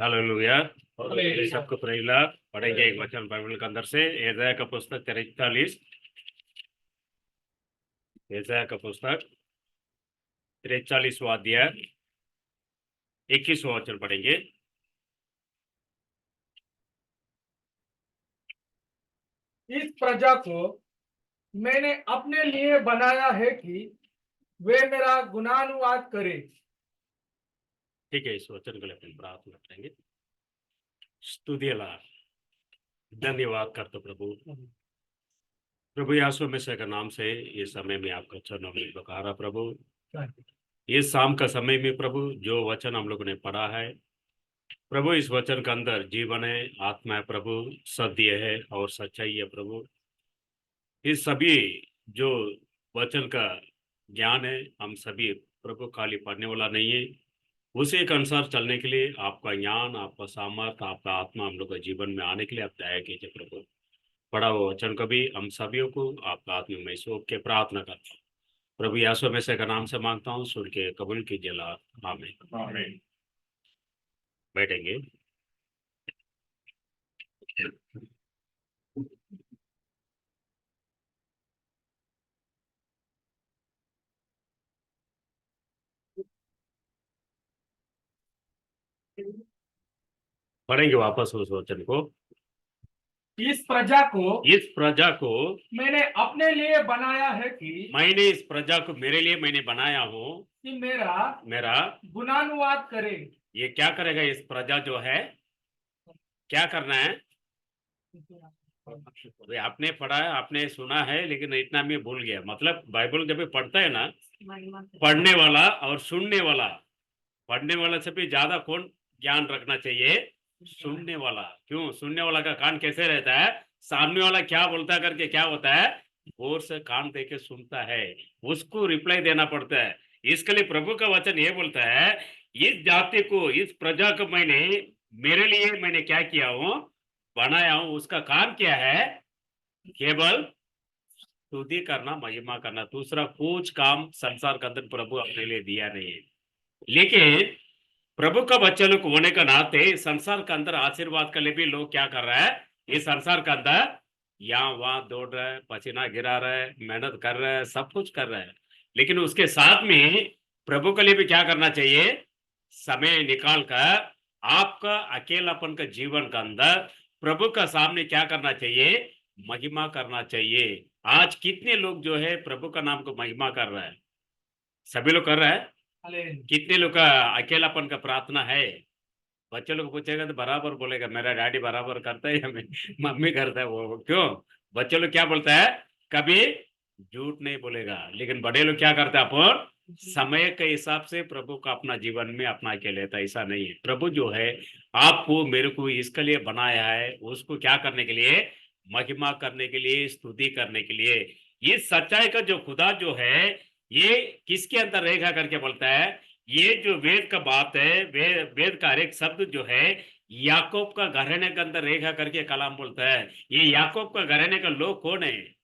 Hallelujah. और सबको प्रेला पढ़ेंगे एक वचन बाइबल के अंदर से यशायाह का पुस्तक 43। यशायाह का पुस्तक 43वां अध्याय 21वां वचन पढ़ेंगे। इस प्रजा को मैंने अपने लिए बनाया है कि वे मेरा गुणानुवाद करे। ठीक है, इस वचन के लिए अपन प्रार्थना करेंगे। स्तुतिला धन्यवाद करते प्रभु। प्रभु यीशु मसीह के नाम से ये समय में आपका चरणों में पुकारा प्रभु। ये शाम का समय में प्रभु जो वचन हम लोगों ने पढ़ा है प्रभु, इस वचन के अंदर जीवन है, आत्मा है प्रभु, सत्य है और सच्चाई है प्रभु। इस सभी जो वचन का ज्ञान है हम सभी प्रभु खाली पढ़ने वाला नहीं है, उसी के अनुसार चलने के लिए आपका ज्ञान, आपका सामर्थ, आपका आत्मा हम लोग के जीवन में आने के लिए आप दया कीजिए प्रभु। पढ़ा हुआ वचन को भी हम सभी को आपका आत्मा में सौंप के प्रार्थना करता हूँ प्रभु यीशु मसीह का नाम से मांगता हूँ, सुन के कबूल कीजिए। आमीन। बैठेंगे। पढ़ेंगे वापस उस वचन को। इस प्रजा को मैंने अपने लिए बनाया है कि मैंने इस प्रजा को मेरे लिए मैंने बनाया हूँ कि मेरा गुणानुवाद करे। ये क्या करेगा? इस प्रजा जो है क्या करना है? अभी आपने पढ़ा है, आपने सुना है, लेकिन इतना मैं भूल गया। मतलब बाइबल जब भी पढ़ता है ना, पढ़ने वाला और सुनने वाला, पढ़ने वाला से भी ज्यादा कौन ज्ञान रखना चाहिए? सुनने वाला। क्यों? सुनने वाला का कान कैसे रहता है? सामने वाला क्या बोलता है करके क्या होता है, गौर से कान दे के सुनता है, उसको रिप्लाई देना पड़ता है। इसके लिए प्रभु का वचन ये बोलता है, इस जाति को, इस प्रजा को मैंने मेरे लिए मैंने क्या किया हूँ, बनाया हूँ। उसका काम क्या है? केवल स्तुति करना, महिमा करना। दूसरा कुछ काम संसार के अंदर प्रभु अपने लिए दिया नहीं है। लेकिन प्रभु का बच्चे लोग होने का नाते संसार के अंदर आशीर्वाद के लिए भी लोग क्या कर रहा है, इस संसार के अंदर यहाँ वहां दौड़ रहा है, पसीना गिरा रहा है, मेहनत कर रहा है, सब कुछ कर रहा है। लेकिन उसके साथ में प्रभु के लिए भी क्या करना चाहिए? समय निकाल कर आपका अकेलापन का जीवन का अंदर प्रभु का सामने क्या करना चाहिए? महिमा करना चाहिए। आज कितने लोग जो है प्रभु का नाम को महिमा कर रहा है? सभी लोग कर रहा है? कितने लोग का अकेलापन का प्रार्थना है? बच्चे लोग पूछेगा तो बराबर बोलेगा, मेरा डैडी बराबर करता है या मम्मी करता है। वो क्यों? बच्चे लोग क्या बोलता है? कभी झूठ नहीं बोलेगा। लेकिन बड़े लोग क्या करते हैं? अपन समय के हिसाब से प्रभु का अपना जीवन में अपना के लेता है। ऐसा नहीं है। प्रभु जो है आपको मेरे को इसके लिए बनाया है, उसको क्या करने के लिए? महिमा करने के लिए, स्तुति करने के लिए। ये सच्चाई का जो खुदा जो है, ये किसके अंदर रहेगा करके बोलता है? ये जो वेद का बात है, वेद का हर एक शब्द जो है याकूब का घराने के अंदर रहेगा करके कलाम बोलता है। ये याकूब का घराने का लोग कौन है?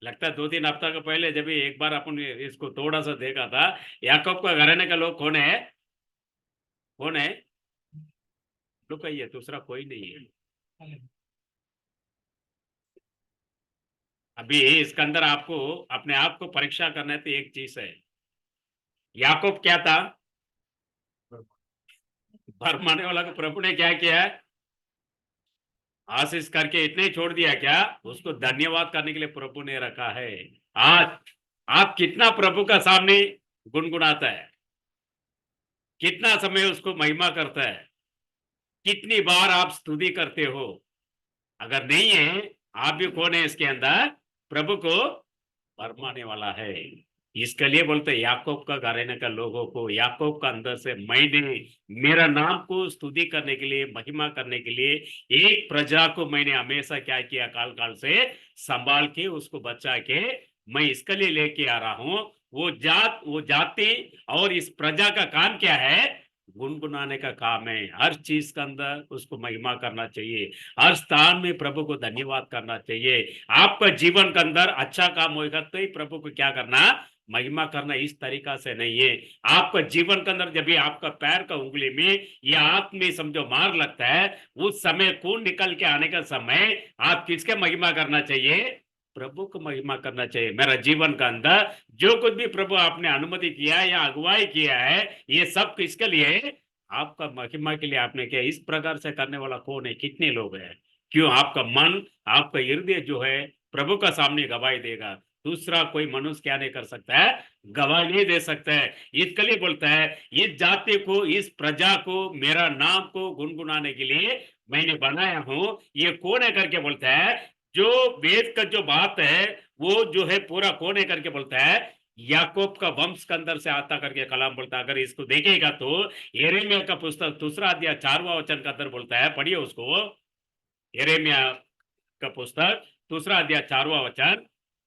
लगता है 2-3 हफ्ता का पहले जब एक बार अपन इसको थोड़ा सा देखा था, याकूब का घराने का लोग कौन है? कौन है? लोग कहिए, दूसरा कोई नहीं है। अभी इसके अंदर आपको अपने आप को परीक्षा करना है तो एक चीज है, याकूब क्या था? भरमाने वाला को प्रभु ने क्या किया है? आशीष करके इतने ही छोड़ दिया क्या? उसको धन्यवाद करने के लिए प्रभु ने रखा है। आज आप कितना प्रभु का सामने गुनगुनाता है, कितना समय उसको महिमा करता है, कितनी बार आप स्तुति करते हो? अगर नहीं है, आप भी कौन है इसके अंदर? प्रभु को भरमाने वाला है। इसके लिए बोलते याकूब का घराने का लोगों को, याकूब का अंदर से मैंने मेरा नाम को स्तुति करने के लिए, महिमा करने के लिए एक प्रजा को मैंने हमेशा क्या किया? काल काल से संभाल के उसको बचा के मैं इसके लिए लेके आ रहा हूं। वो जाति और इस प्रजा का काम क्या है? गुनगुनाने का काम है। हर चीज के अंदर उसको महिमा करना चाहिए, हर स्थान में प्रभु को धन्यवाद करना चाहिए। आपका जीवन के अंदर अच्छा काम होगा तो ही प्रभु को क्या करना, महिमा करना। इस तरीका से नहीं है। आपका जीवन के अंदर जब भी आपका पैर का उंगली में या हाथ में समझो मार लगता है, उस समय खून निकल के आने का समय आप किसके महिमा करना चाहिए, प्रभु को महिमा करना चाहिए। मेरा जीवन का अंदर जो कुछ भी प्रभु आपने अनुमति किया या अगुवाई किया है, ये सब किसके लिए, आपका महिमा के लिए आपने किया। इस प्रकार से करने वाला कौन है, कितने लोग हैं। क्यों, आपका मन, आपका हृदय जो है प्रभु का सामने गवाही देगा। दूसरा कोई मनुष्य क्या नहीं कर सकता है, गवाही नहीं दे सकता है। इसके लिए बोलता है, इस जाति को, इस प्रजा को, मेरा नाम को गुनगुनाने के लिए मैंने बनाया हूं। ये कौन है करके बोलता है, जो वेद का जो बात है वो जो है पूरा कौन है करके बोलता है, याकूब का वंश के अंदर से आता करके कलाम बोलता है। अगर इसको देखेगा तो यिर्मयाह का पुस्तक 2 अध्याय 4वां वचन का अंदर बोलता है, पढ़िए उसको। यिर्मयाह का पुस्तक 2 अध्याय 4वां वचन।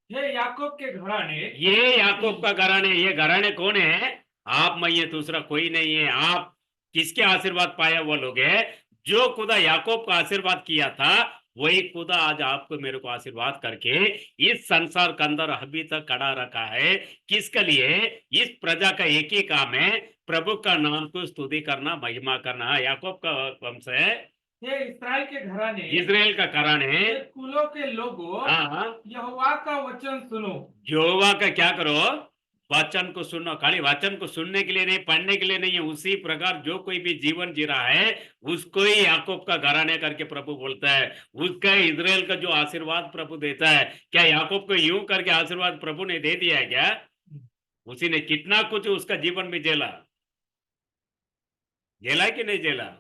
ये याकूब के घराने, ये याकूब का घराने, ये घराने कौन है, आप मैं, ये दूसरा कोई नहीं है। आप किसके आशीर्वाद पाया वो लोग है, जो खुदा याकूब का आशीर्वाद किया था वही खुदा आज आपको मेरे को आशीर्वाद करके इस संसार के अंदर अभी तक खड़ा रखा है। किसके लिए, इस प्रजा का एक ही काम है, प्रभु का नाम को स्तुति करना, महिमा करना। याकूब का वंश है, ये इसराइल के घराने, इजराइल का घराने, ये कुलों के लोगों, हाँ, यहोवा का वचन सुनो। यहोवा का क्या करो, वचन को सुनो। खाली वचन को सुनने के लिए नहीं, पढ़ने के लिए नहीं है। उसी प्रकार जो कोई भी जीवन जी रहा है उसको ही याकूब का घराने करके प्रभु बोलता है। उसका इजराइल का जो आशीर्वाद प्रभु देता है, क्या याकूब को यूं करके आशीर्वाद प्रभु ने दे दिया है क्या, उसी ने कितना कुछ उसका जीवन में झेला, झेला कि नहीं झेला।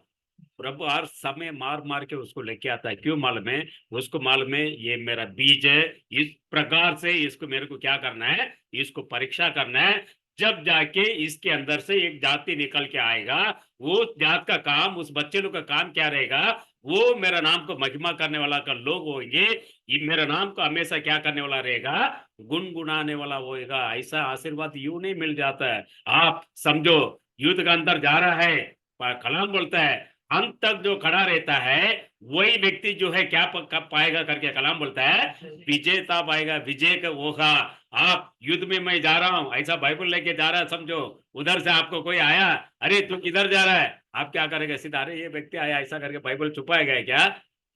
प्रभु हर समय मार मार के उसको लेके आता है। क्यों मालूम है, उसको मालूम है ये मेरा बीज है, इस प्रकार से इसको मेरे को क्या करना है, इसको परीक्षा करना है। जब जाके इसके अंदर से एक जाति निकल के आएगा, वो जात का काम, उस बच्चे लोग का काम क्या रहेगा, वो मेरा नाम को महिमा करने वाला का लोग होंगे। ये मेरा नाम को हमेशा क्या करने वाला रहेगा, गुनगुनाने वाला होएगा। ऐसा आशीर्वाद यूं नहीं मिल जाता है। आप समझो युद्ध का अंदर जा रहा है, कलाम बोलता है अंत तक जो खड़ा रहता है वही व्यक्ति जो है क्या कब पाएगा करके कलाम बोलता है, विजेता पाएगा, विजय का होगा। आप युद्ध में मैं जा रहा हूं, ऐसा बाइबल लेके जा रहा है, समझो उधर से आपको कोई आया, अरे तू किधर जा रहा है, आप क्या करेंगे, सीधा अरे ये व्यक्ति आया ऐसा करके बाइबल छुपाएगा है क्या,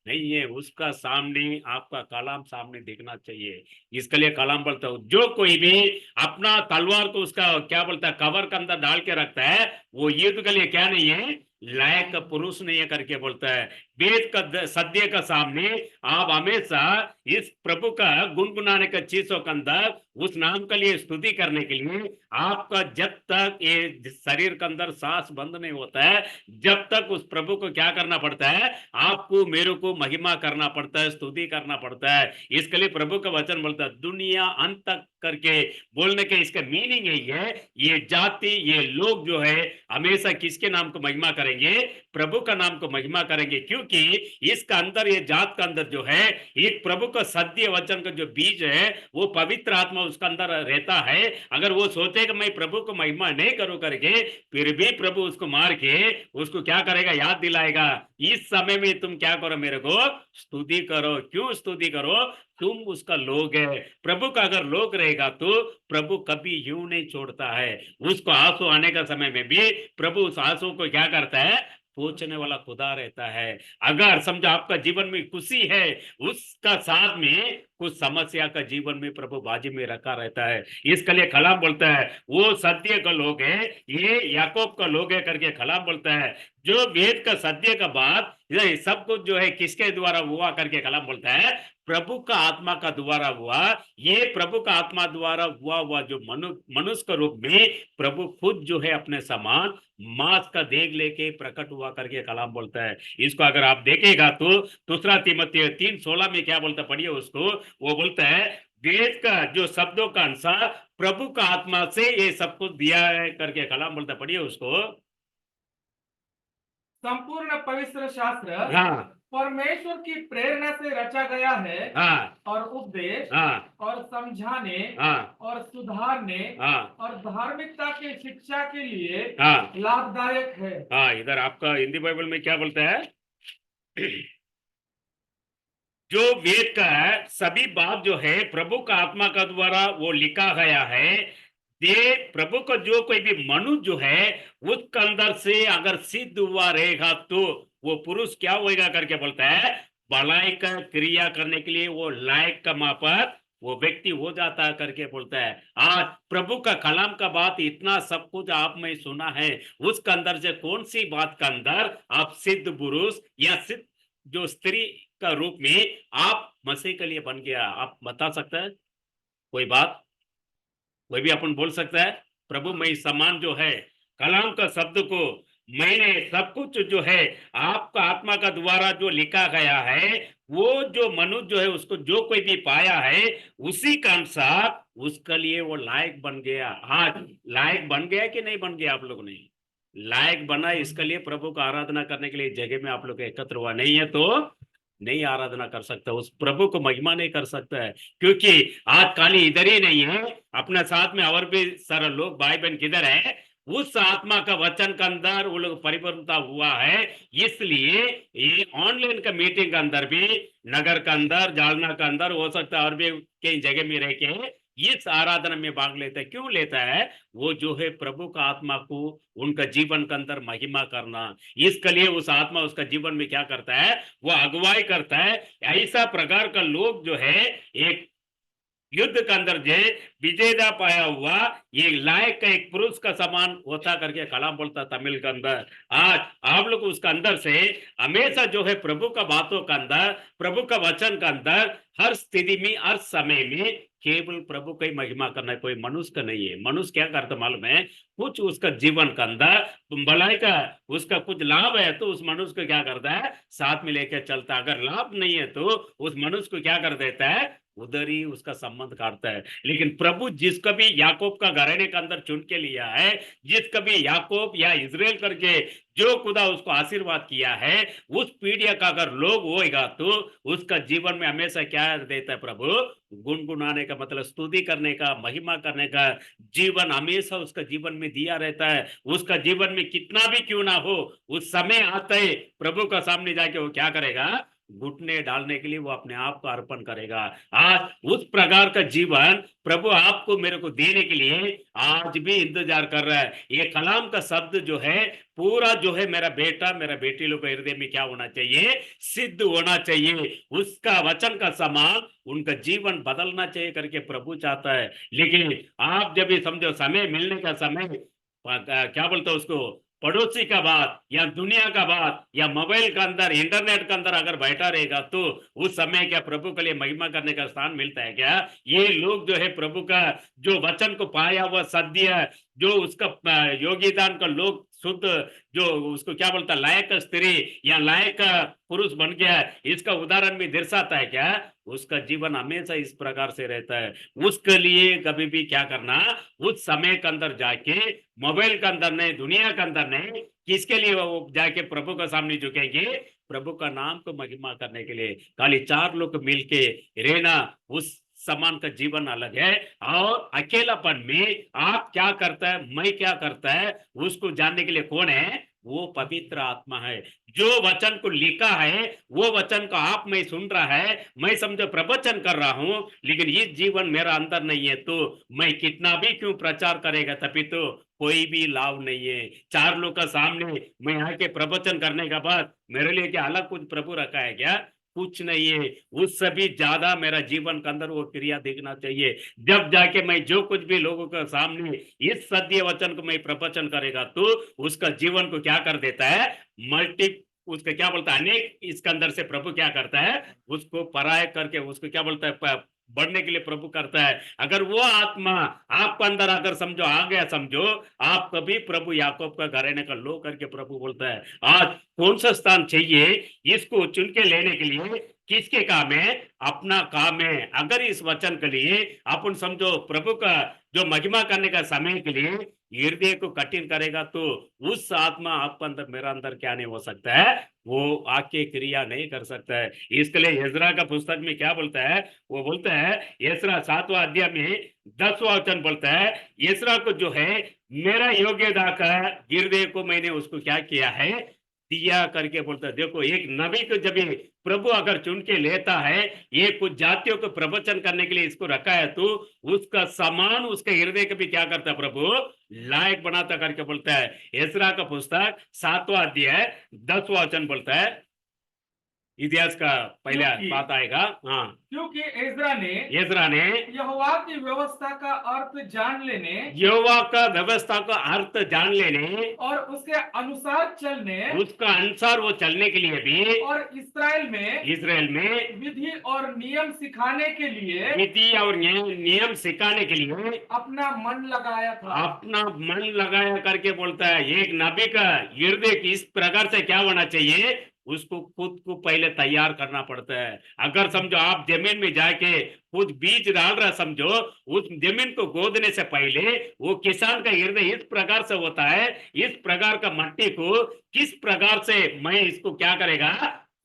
नहीं है। उसका सामने आपका कलाम सामने देखना चाहिए। इसके लिए कलाम बोलता हूं, जो कोई भी अपना तलवार को उसका क्या बोलता है कवर के अंदर डाल के रखता है, वो युद्ध के लिए क्या नहीं है, लायक पुरुष नहीं है करके बोलता है। वेद का सत्य का सामने आप हमेशा इस प्रभु का गुनगुनाने का चीजों के अंदर उस नाम के लिए स्तुति करने के लिए आपका जब तक ये शरीर के अंदर सांस बंद नहीं होता है, जब तक उस प्रभु को क्या करना पड़ता है, आपको मेरे को महिमा करना पड़ता है, स्तुति करना पड़ता है। इसके लिए प्रभु का वचन बोलता है, दुनिया अंत तक करके बोलने के इसका मीनिंग यही है, ये जाति, ये लोग जो है हमेशा किसके नाम को महिमा करेंगे, प्रभु का नाम को महिमा करेंगे। क्योंकि इसका अंदर, ये जात का अंदर जो है एक प्रभु का सत्य वचन का जो बीज है, वो पवित्र आत्मा उसका अंदर रहता है। अगर वो सोचे कि मैं प्रभु को महिमा नहीं करूं करके, फिर भी प्रभु उसको मार के उसको क्या करेगा, याद दिलाएगा, इस समय में तुम क्या करो, मेरे को स्तुति करो। क्यों स्तुति करो, तुम उसका लोग है। प्रभु का अगर लोग रहेगा तो प्रभु कभी यूं नहीं छोड़ता है। उसको आंसू आने का समय में भी प्रभु उस आंसू को क्या करता है, पूछने वाला खुदा रहता है। अगर समझो आपका जीवन में खुशी है, उसका साथ में कुछ समस्या का जीवन में प्रभु बाजी में रखा रहता है। इसके लिए कलाम बोलता है, वो सत्य का लोग है, ये याकूब का लोग है करके कलाम बोलता है। जो वेद का सत्य का बात ये सब कुछ जो है किसके द्वारा हुआ करके कलाम बोलता है, प्रभु का आत्मा का द्वारा हुआ। ये प्रभु का आत्मा द्वारा हुआ जो मनुष्य के रूप में प्रभु खुद जो है अपने समान मांस का देह लेके प्रकट हुआ करके कलाम बोलता है। इसको अगर आप देखेगा तो दूसरा तीमुथियुस 3:16 में क्या बोलता, पढ़िए उसको। वो बोलता है, वेद का जो शब्दों का अनुसार प्रभु का आत्मा से ये सब कुछ दिया है करके कलाम बोलता, पढ़िए उसको। संपूर्ण पवित्र शास्त्र हाँ परमेश्वर की प्रेरणा से रचा गया है हाँ और उपदेश हाँ और समझाने हाँ और सुधारने हाँ और धार्मिकता की शिक्षा के लिए हाँ लाभदायक है। हाँ। इधर आपका हिंदी बाइबल में क्या बोलता है? जो वेद का है सभी बात जो है प्रभु का आत्मा का द्वारा वो लिखा गया है। ये प्रभु का जो कोई भी मनुष्य जो है उसके अंदर से अगर सिद्ध हुआ रहेगा तो वो पुरुष क्या होएगा करके बोलता है, भलाई का क्रिया करने के लिए वो लायक का मापक वो व्यक्ति हो जाता है करके बोलता है। आज प्रभु का कलाम का बात इतना सब कुछ आप में सुना है, उसके अंदर से कौन सी बात का अंदर आप सिद्ध पुरुष या सिद्ध जो स्त्री का रूप में आप मसीह के लिए बन गया, आप बता सकते हैं कोई बात? कोई भी अपन बोल सकता है प्रभु मैं समान जो है कलाम का शब्द को मैंने सब कुछ जो है आपका आत्मा का द्वारा जो लिखा गया है वो जो मनुष्य जो है उसको जो कोई भी पाया है उसी के अनुसार उसके लिए वो लायक बन गया। आज लायक बन गया कि नहीं बन गया? आप लोग ने लायक बना, इसके लिए प्रभु का आराधना करने के लिए जगह में आप लोग एकत्र हुआ नहीं है तो नहीं आराधना कर सकता, उस प्रभु को महिमा नहीं कर सकता है। क्योंकि आज खाली इधर ही नहीं है, अपने साथ में और भी सारे लोग भाई बहन किधर है, उस आत्मा का वचन के अंदर वो लोग परिपूर्णता हुआ है। इसलिए ये ऑनलाइन का मीटिंग के अंदर भी नगर के अंदर जालना के अंदर हो सकता है और भी कई जगह में रह के इस आराधना में भाग लेता है। क्यों लेता है? वो जो है प्रभु का आत्मा को उनका जीवन के अंदर महिमा करना, इसके लिए उस आत्मा उसका जीवन में क्या करता है, वो अगुवाई करता है। ऐसा प्रकार का लोग जो है एक युद्ध के अंदर जो विजेता पाया हुआ ये लायक का एक पुरुष का समान होता करके कलाम बोलता तमिल के अंदर। आज आप लोग उसका अंदर से हमेशा जो है प्रभु का बातों का अंदर प्रभु का वचन का अंदर हर स्थिति में हर समय में केवल प्रभु का ही महिमा करना है, कोई मनुष्य का नहीं है। मनुष्य क्या करता मालूम है? कुछ उसका जीवन का अंदर भलाई का उसका कुछ लाभ है तो उस मनुष्य को क्या करता है, साथ में लेकर चलता। अगर लाभ नहीं है तो उस मनुष्य को क्या कर देता है, उधर ही उसका संबंध काटता है। लेकिन प्रभु जिसका भी याकूब का घराने के अंदर चुन के लिया है, जिसका भी याकूब या इजराइल करके जो खुदा उसको आशीर्वाद किया है, उस पीढ़ी का अगर लोग होएगा तो उसका जीवन में हमेशा क्या देता है प्रभु, गुनगुनाने का मतलब स्तुति करने का, महिमा करने का जीवन हमेशा उसका जीवन में दिया रहता है। उसका जीवन में कितना भी क्यों ना हो, उस समय आते ही प्रभु का सामने जाके वो क्या करेगा, घुटने डालने के लिए वो अपने आप को अर्पण करेगा। आज उस प्रकार का जीवन प्रभु आपको मेरे को देने के लिए आज भी इंतजार कर रहा है। ये कलाम का शब्द जो है पूरा जो है मेरा बेटा मेरा बेटी लोग के हृदय में क्या होना चाहिए, सिद्ध होना चाहिए। उसका वचन का समान उनका जीवन बदलना चाहिए करके प्रभु चाहता है। लेकिन आप जब ये समझो समय मिलने का समय क्या बोलते हैं उसको, पड़ोसी का बात या दुनिया का बात या मोबाइल का अंदर इंटरनेट का अंदर अगर बैठा रहेगा तो उस समय क्या प्रभु के लिए महिमा करने का स्थान मिलता है क्या? ये लोग जो है प्रभु का जो वचन को पाया हुआ सद्य जो उसका योगदान का लोग शुद्ध जो उसको क्या बोलता लायक स्त्री या लायक पुरुष बन गया, इसका उदाहरण भी दर्शाता है क्या? उसका जीवन हमेशा इस प्रकार से रहता है। उसके लिए कभी भी क्या करना, उस समय के अंदर जाके मोबाइल के अंदर नहीं, दुनिया के अंदर नहीं, किसके लिए वो जाके प्रभु का सामने झुकेंगे, प्रभु का नाम को महिमा करने के लिए। खाली चार लोग मिलके रहना उस समान का जीवन अलग है। और अकेलापन में आप क्या करता है, मैं क्या करता है, उसको जानने के लिए कौन है, वो पवित्र आत्मा है। जो वचन को लिखा है वो वचन को आप में सुन रहा है, मैं समझो प्रवचन कर रहा हूं, लेकिन ये जीवन मेरा अंदर नहीं है तो मैं कितना भी क्यों प्रचार करेगा, तभी तो कोई भी लाभ नहीं है। चार लोग का सामने मैं आके प्रवचन करने के बाद मेरे लिए क्या अलग कुछ प्रभु रखा है क्या? कुछ नहीं है। उससे भी ज्यादा मेरा जीवन के अंदर वो क्रिया देखना चाहिए। जब जाके मैं जो कुछ भी लोगों के सामने इस सत्य वचन को मैं प्रवचन करेगा तो उसका जीवन को क्या कर देता है, मल्टी उसका क्या बोलता है अनेक, इसके अंदर से प्रभु क्या करता है, उसको पराय करके उसको क्या बोलता है बढ़ने के लिए प्रभु करता है। अगर वो आत्मा आपको अंदर अगर समझो आ गया, समझो आप कभी प्रभु याकूब का घराने का लो करके प्रभु बोलता है। आज कौन सा स्थान चाहिए इसको चुन के लेने के लिए, किसके काम है, अपना काम है। अगर इस वचन के लिए अपन समझो प्रभु का जो महिमा करने का समय के लिए हृदय को कठिन करेगा तो उस आत्मा आपके अंदर मेरा अंदर क्या नहीं हो सकता है, वो आके क्रिया नहीं कर सकता है। इसके लिए यजरा का पुस्तक में क्या बोलता है, वो बोलता है यजरा 7वां अध्याय में 10वां वचन बोलता है, यजरा को जो है मेरा योग्यता का हृदय को मैंने उसको क्या किया है, दिया करके बोलता है। देखो एक नबी को जब ये प्रभु अगर चुन के लेता है, ये कुछ जातियों को प्रवचन करने के लिए इसको रखा है, तो उसका समान उसके हृदय को भी क्या करता है प्रभु, लायक बनाता करके बोलता है। एसरा का पुस्तक 7वां अध्याय 10वां वचन बोलता है, इतिहास का पहला बात आएगा। हाँ, क्योंकि एजरा ने एसरा ने यहोवा की व्यवस्था का अर्थ जान लेने यहोवा का व्यवस्था का अर्थ जान लेने और उसके अनुसार चलने उसका अनुसार वो चलने के लिए भी और इसराइल में विधि और नियम सिखाने के लिए विधि और नियम सिखाने के लिए अपना मन लगाया था। अपना मन लगाया करके बोलता है। एक नबी का हृदय किस प्रकार से क्या होना चाहिए, उसको खुद को पहले तैयार करना पड़ता है। अगर समझो आप जमीन में जाके कुछ बीज डाल रहा, समझो उस जमीन को गोदने से पहले वो किसान का हृदय इस प्रकार से होता है, इस प्रकार का मट्टी को किस प्रकार से मैं इसको क्या करेगा,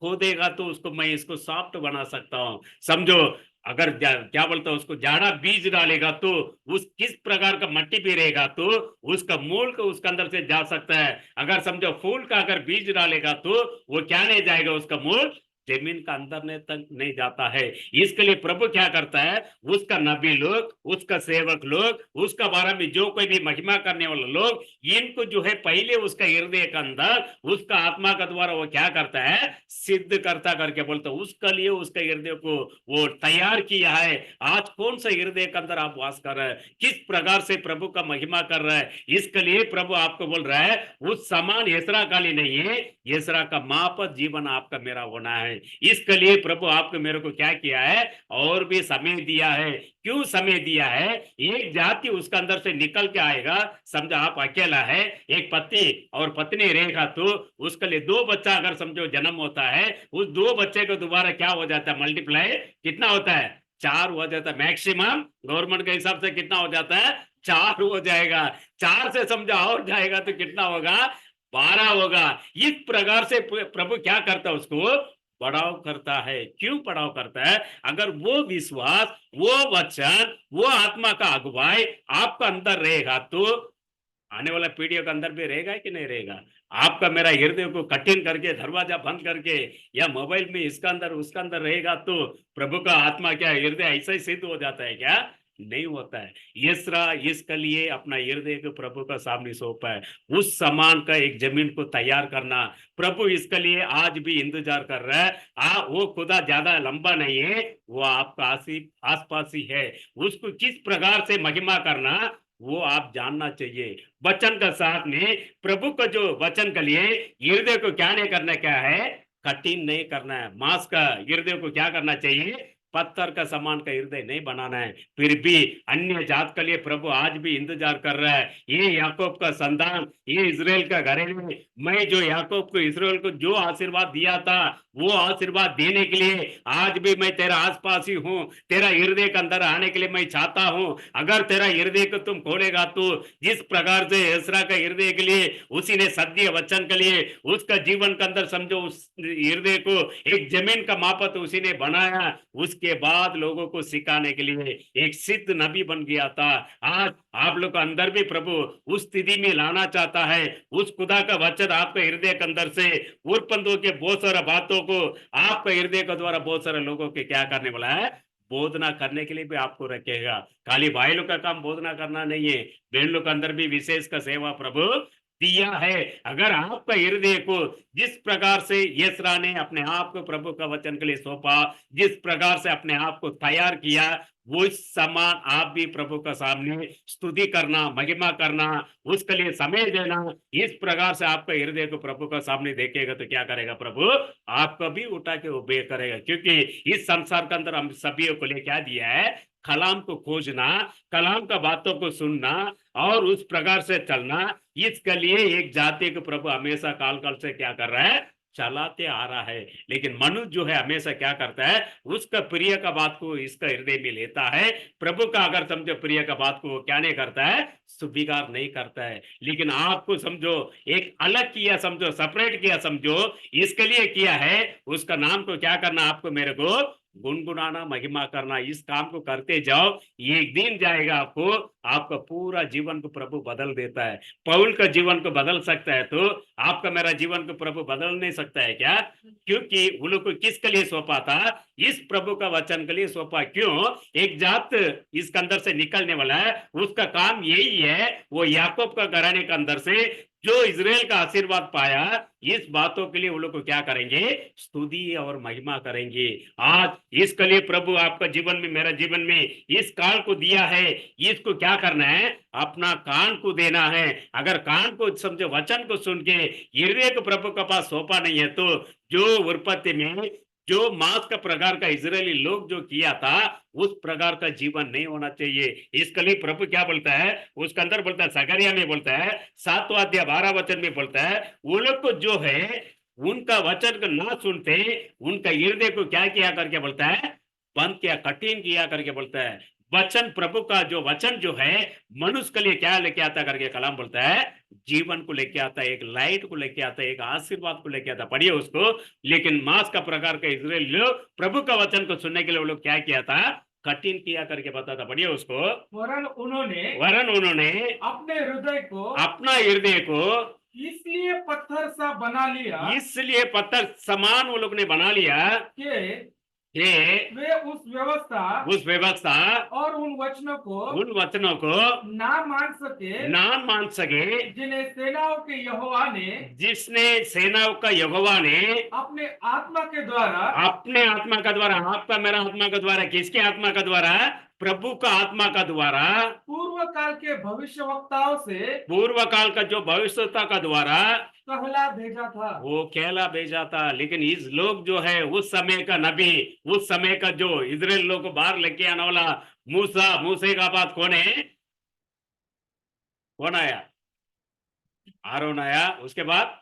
खोदेगा तो उसको मैं इसको सॉफ्ट बना सकता हूँ। समझो अगर क्या बोलता है उसको जाड़ा बीज डालेगा तो उस किस प्रकार का मट्टी भी रहेगा तो उसका मूल को उसके अंदर से जा सकता है। अगर समझो फूल का अगर बीज डालेगा तो वो क्या नहीं जाएगा, उसका मूल जमीन का अंदर ने तक नहीं जाता है। इसके लिए प्रभु क्या करता है, उसका नबी लोग, उसका सेवक लोग, उसका बारे में जो कोई भी महिमा करने वाले लोग, इनको जो है पहले उसका हृदय के अंदर उसका आत्मा का द्वारा वो क्या करता है, सिद्ध करता करके बोलता है। उसके लिए उसका हृदय को वो तैयार किया है। आज कौन सा हृदय के अंदर आप वास कर रहे हैं, किस प्रकार से प्रभु का महिमा कर रहा है, इसके लिए प्रभु आपको बोल रहा है उस समान यसरा काली नहीं है, यसरा का माप जीवन आपका मेरा होना है। इसके लिए प्रभु आपको मेरे को क्या किया है, और भी समय दिया है। क्यों समय दिया है, एक जाति उसके अंदर से निकल के आएगा। समझो आप अकेला है, एक पति और पत्नी रहेगा तो उसके लिए 2 बच्चा अगर समझो जन्म होता है, उस 2 बच्चे को दोबारा क्या हो जाता है, मल्टीप्लाई कितना होता है, 4 हो जाता है। मैक्सिमम गवर्नमेंट के हिसाब से कितना हो जाता है, 4 हो जाएगा। 4 से समझो और जाएगा तो कितना होगा, 12 होगा। इस प्रकार से प्रभु क्या करता है, उसको बढ़ाव करता है। क्यों बढ़ाव करता है, अगर वो विश्वास, वो वचन, वो आत्मा का अगुवाई आपका अंदर रहेगा तो आने वाला पीढ़ियों के अंदर भी रहेगा कि नहीं रहेगा। आपका मेरा हृदय को कठिन करके दरवाजा बंद करके या मोबाइल में इसका अंदर उसका अंदर रहेगा तो प्रभु का आत्मा क्या हृदय ऐसा ही सिद्ध हो जाता है क्या, नहीं होता है। यसरा इसके लिए अपना हृदय को प्रभु का सामने सौंपा है, उस समान का एक जमीन को तैयार करना। प्रभु इसके लिए आज भी इंतजार कर रहा है। वो खुदा ज्यादा लंबा नहीं है, वो आपका आसपास ही है। उसको किस प्रकार से महिमा करना वो आप जानना चाहिए। वचन का साथ में प्रभु का जो वचन के लिए हृदय को क्या नहीं करना, क्या है, कठिन नहीं करना है। मांस का हृदय को क्या करना चाहिए, पत्थर का समान का हृदय नहीं बनाना है। फिर भी अन्य जात के लिए प्रभु आज भी इंतजार कर रहा है। ये याकूब का संतान, ये इजराइल का घरेलू, मैं जो याकूब को इजराइल को जो आशीर्वाद दिया था वो आशीर्वाद देने के लिए आज भी मैं तेरा आसपास ही हूँ। तेरा हृदय के अंदर आने के लिए मैं चाहता हूँ। अगर तेरा हृदय को तुम खोलेगा तो जिस प्रकार से यसरा का हृदय के लिए उसी ने सत्य वचन के लिए उसका जीवन के अंदर समझो उस हृदय को एक जमीन का मापत उसी ने बनाया। उसके बाद लोगों को सिखाने के लिए एक सिद्ध नबी बन गया था। आज आप लोग के अंदर भी प्रभु उस स्थिति में लाना चाहता है। उस खुदा का वचन आपके हृदय के अंदर से उर्पंदों के बहुत सारा बातों को आपका हृदय के द्वारा बहुत सारे लोगों के क्या करने वाला है, बोधना करने के लिए भी आपको रखेगा। खाली भाई लोग का काम बोधना करना नहीं है, बहन लोग के अंदर भी विशेष का सेवा प्रभु दिया है। अगर आपका हृदय को जिस प्रकार से यसरा ने अपने आप को प्रभु का वचन के लिए सौंपा, जिस प्रकार से अपने आप को तैयार किया, वो समान आप भी प्रभु का सामने स्तुति करना, महिमा करना, उसके लिए समय देना। इस प्रकार से आपका हृदय को प्रभु का सामने देखेगा तो क्या करेगा, प्रभु आपको भी उठा के उबे करेगा। क्योंकि इस संसार के अंदर हम सभी को लिए क्या दिया है, कलाम को खोजना, कलाम का बातों को सुनना और उस प्रकार से चलना। इसके लिए एक जाति को प्रभु हमेशा काल काल से क्या कर रहा है, चलाते आ रहा है। लेकिन मनुष्य जो है हमेशा क्या करता है, उसका प्रिय का बात को इसका हृदय में लेता है। प्रभु का अगर समझो प्रिय का बात को वो क्या नहीं करता है, स्वीकार नहीं करता है। लेकिन आपको समझो एक अलग किया, समझो सेपरेट किया, समझो इसके लिए किया है, उसका नाम को क्या करना, आपको मेरे को गुनगुनाना, महिमा करना। इस काम को करते जाओ, एक दिन जाएगा आपको, आपका पूरा जीवन को प्रभु बदल देता है। पौल का जीवन को बदल सकता है, तो आपका मेरा जीवन को प्रभु बदल नहीं सकता है क्या? क्योंकि वो लोग को किसके लिए सौंपा था? इस प्रभु का वचन के लिए सौंपा। क्यों? एक जात इसके अंदर से निकलने वाला है, उसका काम यही है, वो याकूब का घराने के अंदर से जो इजराइल का आशीर्वाद पाया, इस बातों के लिए वो लोग को क्या करेंगे, स्तुति और महिमा करेंगे। आज इसके लिए प्रभु आपका जीवन में, मेरा जीवन में इस काल को दिया है, इसको क्या करना है, अपना कान को देना है। अगर कान को समझो, वचन को सुन के हृदय को प्रभु के पास सौंपा नहीं है, तो जो उत्पत्ति में जो मांस का प्रकार का इजरायली लोग जो किया था, उस प्रकार का जीवन नहीं होना चाहिए। इसके लिए प्रभु क्या बोलता है, उसके अंदर बोलता है, सगरिया में बोलता है, 7वां अध्याय 12 वचन में बोलता है, वो लोग को जो है उनका वचन को ना सुनते, उनका हृदय को क्या किया करके बोलता है, बंद किया, कठिन किया करके बोलता है। वचन, प्रभु का जो वचन जो है मनुष्य के लिए क्या लेके आता करके कलाम बोलता है, जीवन को लेके आता है, एक लाइट को लेके आता है, एक आशीर्वाद को लेके आता है। पढ़िए उसको। लेकिन मांस का प्रकार का इजराइल लोग प्रभु का वचन को सुनने के लिए वो लोग क्या किया था, कठिन किया करके बताता। पढ़िए उसको। वरन उन्होंने अपने हृदय को अपना हृदय को इसलिए पत्थर सा बना लिया, इसलिए पत्थर समान वो लोग ने बना लिया कि कि वे उस व्यवस्था और उन वचनों को ना मान सके जिन्हें जिसने सेनाओं का यहोवा ने अपने आत्मा के द्वारा आपका मेरा आत्मा का द्वारा, किसके आत्मा का द्वारा, प्रभु का आत्मा का द्वारा, पूर्व काल का जो भविष्यवक्ता का द्वारा वो कहला भेजा था। लेकिन इस लोग जो है, उस समय का नबी, उस समय का जो इजराइल लोग को बाहर लेके आने वाला मूसे का बाद कौन है, कौन आया, आरोन आया। उसके बाद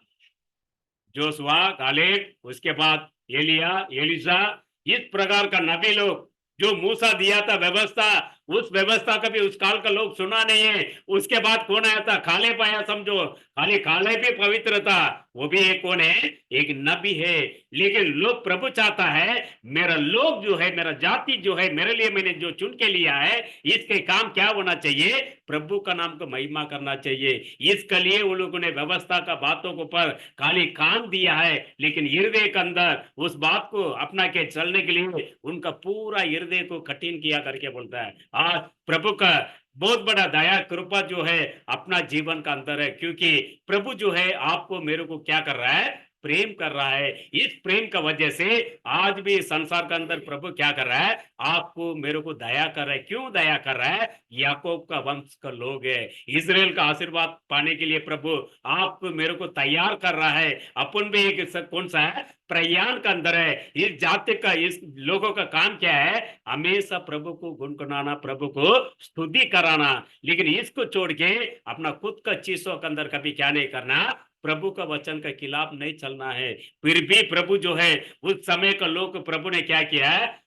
जोशुआ, कालेब, उसके बाद एलिया, एलिशा, इस प्रकार का नबी लोग जो मूसा दिया था व्यवस्था, उस व्यवस्था का भी उस काल का लोग सुना नहीं है। उसके बाद कौन आया था, खाले पाया, समझो खाली खाले भी पवित्र था, वो भी एक कौन है, एक नबी है। लेकिन लोग, प्रभु चाहता है मेरा लोग जो है, मेरा जाति जो है, मेरे लिए मैंने जो चुन के लिया है, इसके काम क्या होना चाहिए, प्रभु का नाम को महिमा करना चाहिए। इसके लिए वो लोगों ने व्यवस्था का बातों को पर खाली कान दिया है, लेकिन हृदय के अंदर उस बात को अपना के चलने के लिए उनका पूरा हृदय को कठिन किया करके बोलता है। आज प्रभु का बहुत बड़ा दया कृपा जो है अपना जीवन का अंदर है, क्योंकि प्रभु जो है आपको मेरे को क्या कर रहा है, प्रेम कर रहा है। इस प्रेम का वजह से आज भी संसार के अंदर प्रभु क्या कर रहा है, आपको मेरे को दया कर रहा है। क्यों दया कर रहा है, याकूब का वंश का लोग है, इजराइल का आशीर्वाद पाने के लिए प्रभु आपको मेरे को तैयार कर रहा है। अपन भी एक कौन सा है, प्रयाण का अंदर है। इस जाति का, इस लोगों का काम क्या है, हमेशा प्रभु को गुनगुनाना, प्रभु को स्तुति कराना। लेकिन इसको छोड़ के अपना खुद का चीजों के अंदर कभी क्या नहीं करना, प्रभु का वचन के खिलाफ नहीं चलना है। फिर भी प्रभु जो है उस समय का लोग, प्रभु ने क्या किया है,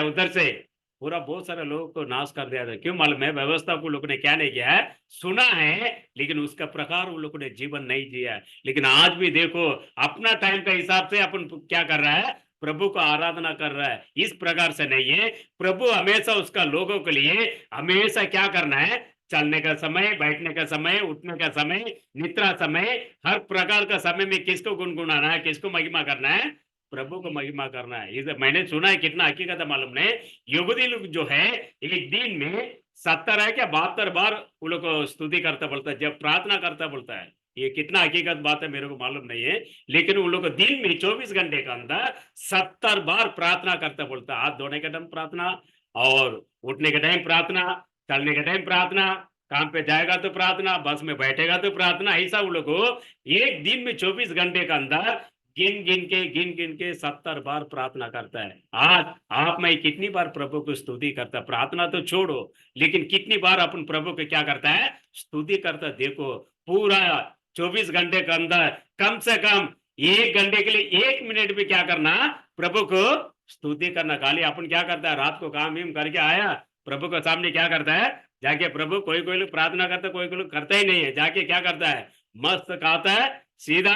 उधर से पूरा बहुत सारे लोगों को नाश कर दिया था। क्यों मालूम है, व्यवस्था को लोगों ने क्या नहीं किया है, सुना है, लेकिन उसका प्रकार उन लोगों ने जीवन नहीं जिया है। लेकिन आज भी देखो अपना टाइम का हिसाब से अपन क्या कर रहा है, प्रभु को आराधना कर रहा है। इस प्रकार से नहीं है, प्रभु हमेशा उसका लोगों के लिए हमेशा क्या करना है, चलने का समय, बैठने का समय, उठने का समय, निद्रा समय, हर प्रकार का समय में किसको गुनगुनाना है, किसको महिमा करना है, प्रभु को महिमा करना है। इसे मैंने सुना है, कितना हकीकत है मालूम नहीं। यहूदी लोग जो है एक दिन में 70 है क्या 72 बार वो लोग को स्तुति करता बोलता है, जब प्रार्थना करता बोलता है। ये कितना हकीकत बात है मेरे को मालूम नहीं है, लेकिन उन लोग दिन में 24 घंटे के अंदर 70 बार प्रार्थना करता बोलता है। हाथ धोने के टाइम प्रार्थना, और उठने के टाइम प्रार्थना, चलने के टाइम प्रार्थना, काम पे जाएगा तो प्रार्थना, बस में बैठेगा तो प्रार्थना। ऐसा वो लोग एक दिन में 24 घंटे के अंदर गिन गिन के 70 बार प्रार्थना करता है। आज आप मैं कितनी बार प्रभु को स्तुति करता, प्रार्थना तो छोड़ो, लेकिन कितनी बार अपन प्रभु को क्या करता है, स्तुति करता। देखो पूरा 24 घंटे के अंदर कम से कम 1 घंटे के लिए 1 मिनट भी क्या करना, प्रभु को स्तुति करना। खाली अपन क्या करता है, रात को काम वाम करके आया, प्रभु के सामने क्या करता है, जाके प्रभु, कोई कोई लोग प्रार्थना करता है, कोई कोई लोग करता ही नहीं है, जाके क्या करता है, मस्त खाता है, सीधा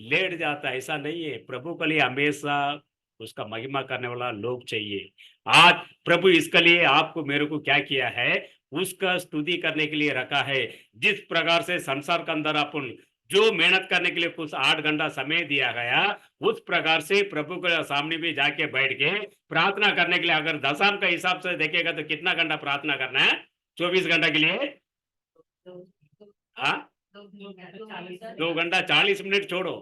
लेट जाता है। ऐसा नहीं है, प्रभु के लिए हमेशा उसका महिमा करने वाला लोग चाहिए। आज प्रभु इसके लिए आपको मेरे को क्या किया है, उसका स्तुति करने के लिए रखा है। जिस प्रकार से संसार के अंदर अपन जो मेहनत करने के लिए कुछ 8 घंटा समय दिया गया, उस प्रकार से प्रभु के सामने भी जाके बैठ के प्रार्थना करने के लिए, अगर दशम का हिसाब से देखेगा तो कितना घंटा प्रार्थना करना है, 24 घंटा के लिए, हाँ 2 घंटा 40 मिनट छोड़ो,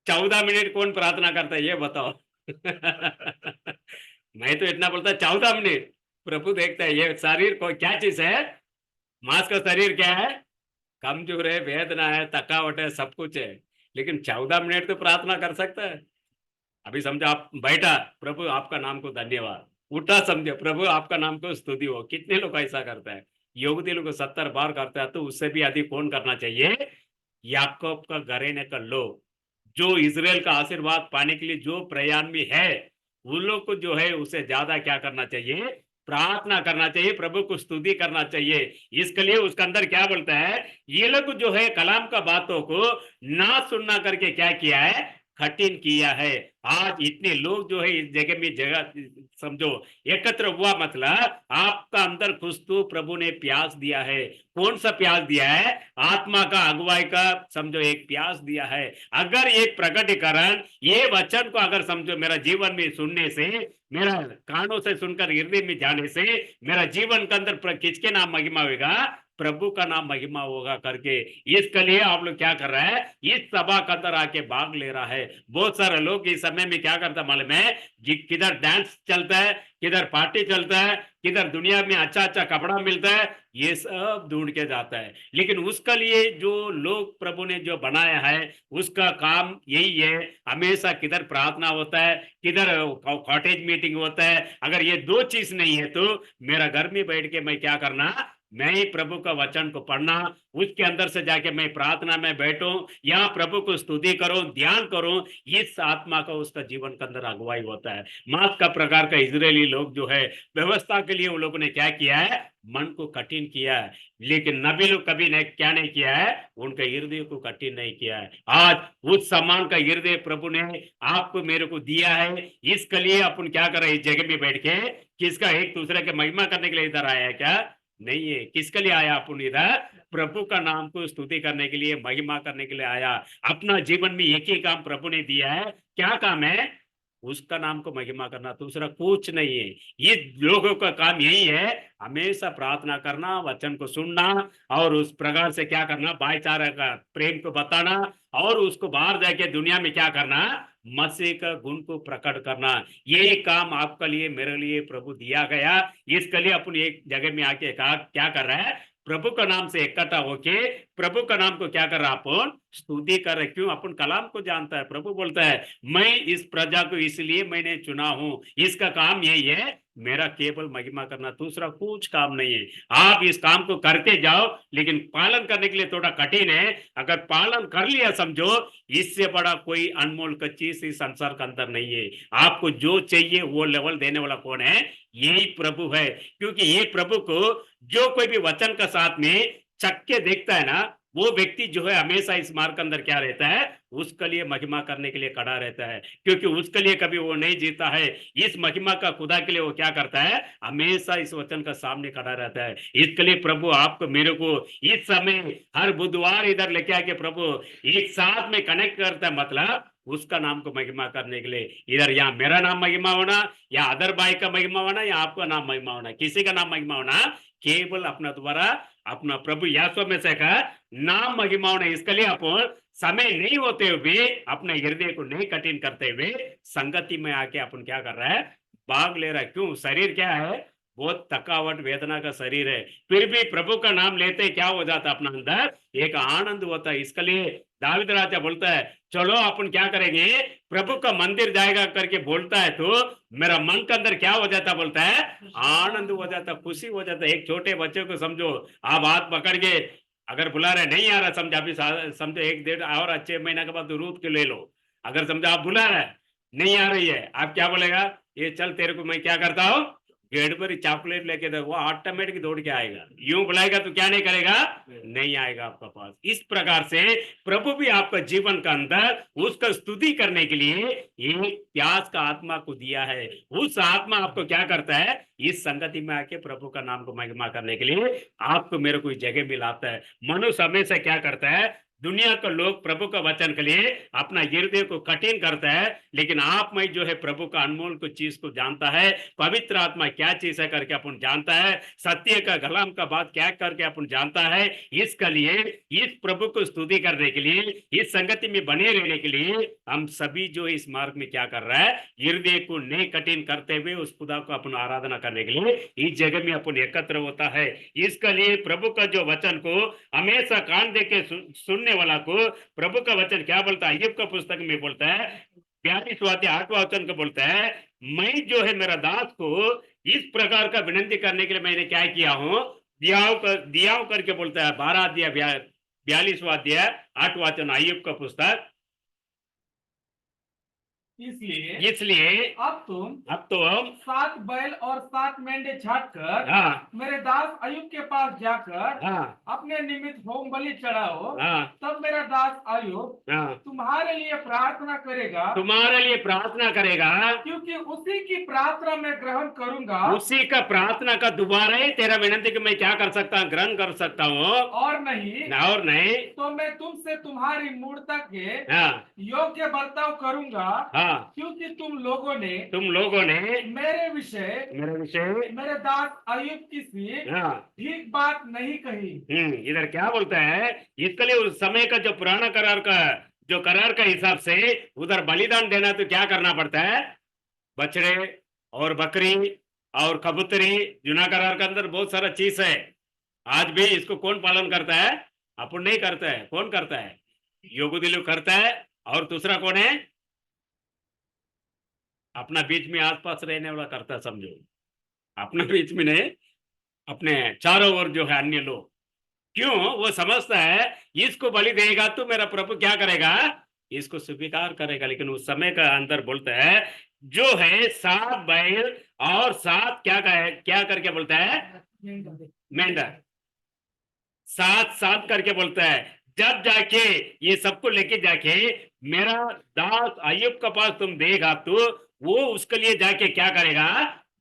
14 मिनट कौन प्रार्थना करता है ये बताओ। मैं तो इतना बोलता 14 मिनट, प्रभु देखता है ये शरीर को क्या चीज है, मांस का शरीर क्या है, कमजोर है, वेदना है, थकावट है, सब कुछ है, लेकिन 14 मिनट तो प्रार्थना कर सकता है। अभी समझो आप बैठा, प्रभु आपका नाम को धन्यवाद, उठा समझो प्रभु आपका नाम को स्तुति हो। कितने लोग ऐसा करता है, यहूदी लोग 70 बार करता है, तो उससे भी अधिक कौन करना चाहिए, याकूब का घराने का लोग, जो इजराइल का आशीर्वाद पाने के लिए जो प्रयाण में है, उन लोग को जो है उससे ज्यादा क्या करना चाहिए, प्रार्थना करना चाहिए, प्रभु को स्तुति करना चाहिए। इसके लिए उसके अंदर क्या बोलता है, ये लोग जो है कलाम का बातों को ना सुनना करके क्या किया है, कठिन किया है। आज इतने लोग जो है इस जगह में जगह समझो एकत्र हुआ, मतलब आपका अंदर कुछ तो प्रभु ने प्यास दिया है। कौन सा प्यास दिया है, आत्मा का, अगुवाई का, समझो एक प्यास दिया है। अगर एक प्रकटीकरण, ये वचन को अगर समझो मेरा जीवन में सुनने से, मेरा कानों से सुनकर हृदय में जाने से मेरा जीवन के अंदर किसके नाम महिमा होगा, प्रभु का नाम महिमा होगा करके, इसके लिए आप लोग क्या कर रहा है, इस सभा के अंदर आके भाग ले रहा है। बहुत सारे लोग इस समय में क्या करता मालूम है, किधर डांस चलता है, किधर पार्टी चलता है, किधर दुनिया में अच्छा अच्छा कपड़ा मिलता है, ये सब ढूंढ के जाता है। लेकिन उसके लिए जो लोग प्रभु ने जो बनाया है, उसका काम यही है, हमेशा किधर प्रार्थना होता है, किधर कॉटेज मीटिंग होता है। अगर ये 2 चीज नहीं है तो मेरा घर में बैठ के मैं क्या करना, मैं ही प्रभु का वचन को पढ़ना, उसके अंदर से जाके मैं प्रार्थना में बैठूं, यहाँ प्रभु को स्तुति करूं, ध्यान करूं, इस आत्मा का उसका जीवन के अंदर अगुवाई होता है। मास का प्रकार का इजरायली लोग जो है, व्यवस्था के लिए उन लोगों ने क्या किया है, मन को कठिन किया है, लेकिन नबी लोग कभी ने क्या नहीं किया है, उनके हृदय को कठिन नहीं किया है। आज उस समान का हृदय प्रभु ने आपको मेरे को दिया है। इसके लिए अपन क्या कर रहे हैं, इस जगह में बैठ के किसका, एक दूसरे के महिमा करने के लिए इधर आया है क्या, नहीं है। किसके लिए आया अपन इधर, प्रभु का नाम को स्तुति करने के लिए, महिमा करने के लिए आया। अपना जीवन में एक ही काम प्रभु ने दिया है, क्या काम है, उसका नाम को महिमा करना, दूसरा कुछ नहीं है। ये लोगों का काम यही है, हमेशा प्रार्थना करना, वचन को सुनना, और उस प्रकार से क्या करना, भाईचारा का प्रेम को बताना, और उसको बाहर जाके दुनिया में क्या करना, मसीह का गुण को प्रकट करना। ये काम आपके लिए, मेरे लिए प्रभु दिया गया। इसके लिए अपन एक जगह में आके कहा क्या कर रहा है, प्रभु का नाम से इकट्ठा होके प्रभु का नाम को क्या कर रहा, अपन स्तुति कर रहे। क्यों, अपन कलाम को जानता है। प्रभु बोलता है, मैं इस प्रजा को इसलिए मैंने चुना हूं, इसका काम यही है, मेरा केवल महिमा करना, दूसरा कुछ काम नहीं है। आप इस काम को करते जाओ, लेकिन पालन करने के लिए थोड़ा कठिन है। अगर पालन कर लिया समझो, इससे बड़ा कोई अनमोल का चीज इस संसार के अंदर नहीं है। आपको जो चाहिए वो लेवल देने वाला कौन है, यही प्रभु है। क्योंकि ये प्रभु को जो कोई भी वचन का साथ में चक्के देखता है ना, वो व्यक्ति जो है हमेशा इस मार्ग के अंदर क्या रहता है, उसके लिए महिमा करने के लिए खड़ा रहता है। क्योंकि उसके लिए कभी वो नहीं जीता है, इस महिमा का खुदा के लिए वो क्या करता है, हमेशा इस वचन का सामने खड़ा रहता है। इसके लिए प्रभु आपको मेरे को इस समय हर बुधवार इधर लेके आके प्रभु एक साथ में कनेक्ट करता है, मतलब उसका नाम को महिमा करने के लिए। इधर यहाँ मेरा नाम महिमा होना, या अदर भाई का महिमा होना, या आपका नाम महिमा होना, किसी का नाम महिमा होना, केवल अपना द्वारा अपना प्रभु यीशु में से का नाम महिमा होना। इसके लिए अपन समय नहीं होते हुए, अपने हृदय को नहीं कठिन करते हुए, संगति में आके अपन क्या कर रहा है, भाग ले रहा है। क्यों, शरीर क्या है, बहुत थकावट वेदना का शरीर है, फिर भी प्रभु का नाम लेते क्या हो जाता, अपना अंदर एक आनंद होता है। इसके लिए दाऊद राजा बोलता है, चलो अपन क्या करेंगे, प्रभु का मंदिर जाएगा करके बोलता है, तो मेरा मन के अंदर क्या हो जाता, बोलता है आनंद हो जाता, खुशी हो जाता है। एक छोटे बच्चे को समझो, आप हाथ पकड़ के अगर बुला रहे नहीं आ रहा समझो, अभी समझो 1 डेढ़ और अच्छे महीना के बाद रूट के ले लो। अगर समझो आप बुला रहे नहीं आ रही है, आप क्या बोलेगा, ये चल तेरे को मैं क्या करता हूँ, कैडबरी चॉकलेट लेके दे, वो ऑटोमेटिक दौड़ के आएगा। यूं बुलाएगा तो क्या नहीं करेगा, नहीं आएगा आपका पास। इस प्रकार से प्रभु भी आपका जीवन का अंदर उसका स्तुति करने के लिए ये प्यास का आत्मा को दिया है। उस आत्मा आपको क्या करता है, इस संगति में आके प्रभु का नाम को महिमा करने के लिए आपको मेरे को जगह मिलाता है। मनुष्य हमेशा क्या करता है, दुनिया का लोग प्रभु का वचन के लिए अपना हृदय को कठिन करता है, लेकिन आप में जो है प्रभु का अनमोल को चीज को जानता है, पवित्र आत्मा क्या चीज है करके अपन जानता है, सत्य का गलाम का बात क्या करके अपन जानता है। इसके लिए इस प्रभु को स्तुति करने के लिए, इस संगति में बने रहने के लिए हम सभी जो इस मार्ग में क्या कर रहा है, हृदय को नहीं कठिन करते हुए उस खुदा को अपन आराधना करने के लिए इस जगह में अपन एकत्र होता है। इसके लिए प्रभु का जो वचन को हमेशा कान दे के सुनने वाला को प्रभु का वचन क्या बोलता है, अय्यूब का पुस्तक में बोलता है 42वां अध्याय 8वां वचन को बोलता है, मैं जो है मेरा दास को इस प्रकार का विनंती करने के लिए मैंने क्या किया हूं, दिया करके बोलता है 12 अध्याय 42वां अध्याय 8वां वचन अय्यूब का पुस्तक। इसलिए अब तुम 7 बैल और 7 मेंढे छाट कर हाँ मेरे दास अय्यूब के पास जाकर हाँ अपने निमित्त होम बलि चढ़ाओ। हाँ तब मेरा दास अय्यूब हाँ तुम्हारे लिए प्रार्थना करेगा, तुम्हारे लिए प्रार्थना करेगा, क्योंकि उसी की प्रार्थना मैं ग्रहण करूंगा। उसी का प्रार्थना का दोबारा ही तेरा विनंती कि मैं क्या कर सकता हूँ, ग्रहण कर सकता हूँ, और नहीं तो मैं तुमसे तुम्हारी मूर्ता के हाँ योग्य बर्ताव करूंगा। हाँ क्योंकि तुम लोगों ने मेरे विषय विषय मेरे दास अय्यूब की सी हाँ ठीक बात नहीं कही। इधर क्या बोलता है, इसके लिए उस समय का जो पुराना करार का हिसाब से उधर बलिदान देना तो क्या करना पड़ता है, बछड़े और बकरी और कबूतरी। जुना करार के अंदर बहुत सारा चीज है। आज भी इसको कौन पालन करता है, अपन नहीं करता है, कौन करता है, योगुदिलु करता है। और दूसरा कौन है, अपना बीच में आसपास रहने वाला करता, समझो अपना बीच में नहीं, अपने चारों ओर जो है अन्य लोग। क्यों, वो समझता है इसको बलि देगा तो मेरा प्रभु क्या करेगा, इसको स्वीकार करेगा। लेकिन उस समय का अंदर बोलता है जो है 7 बैल और 7 क्या करके बोलता है, मेंढा 7 करके बोलता है। जब जाके ये सबको लेके जाके मेरा दास अय्यूब के पास तुम देगा तो वो उसके लिए जाके क्या करेगा,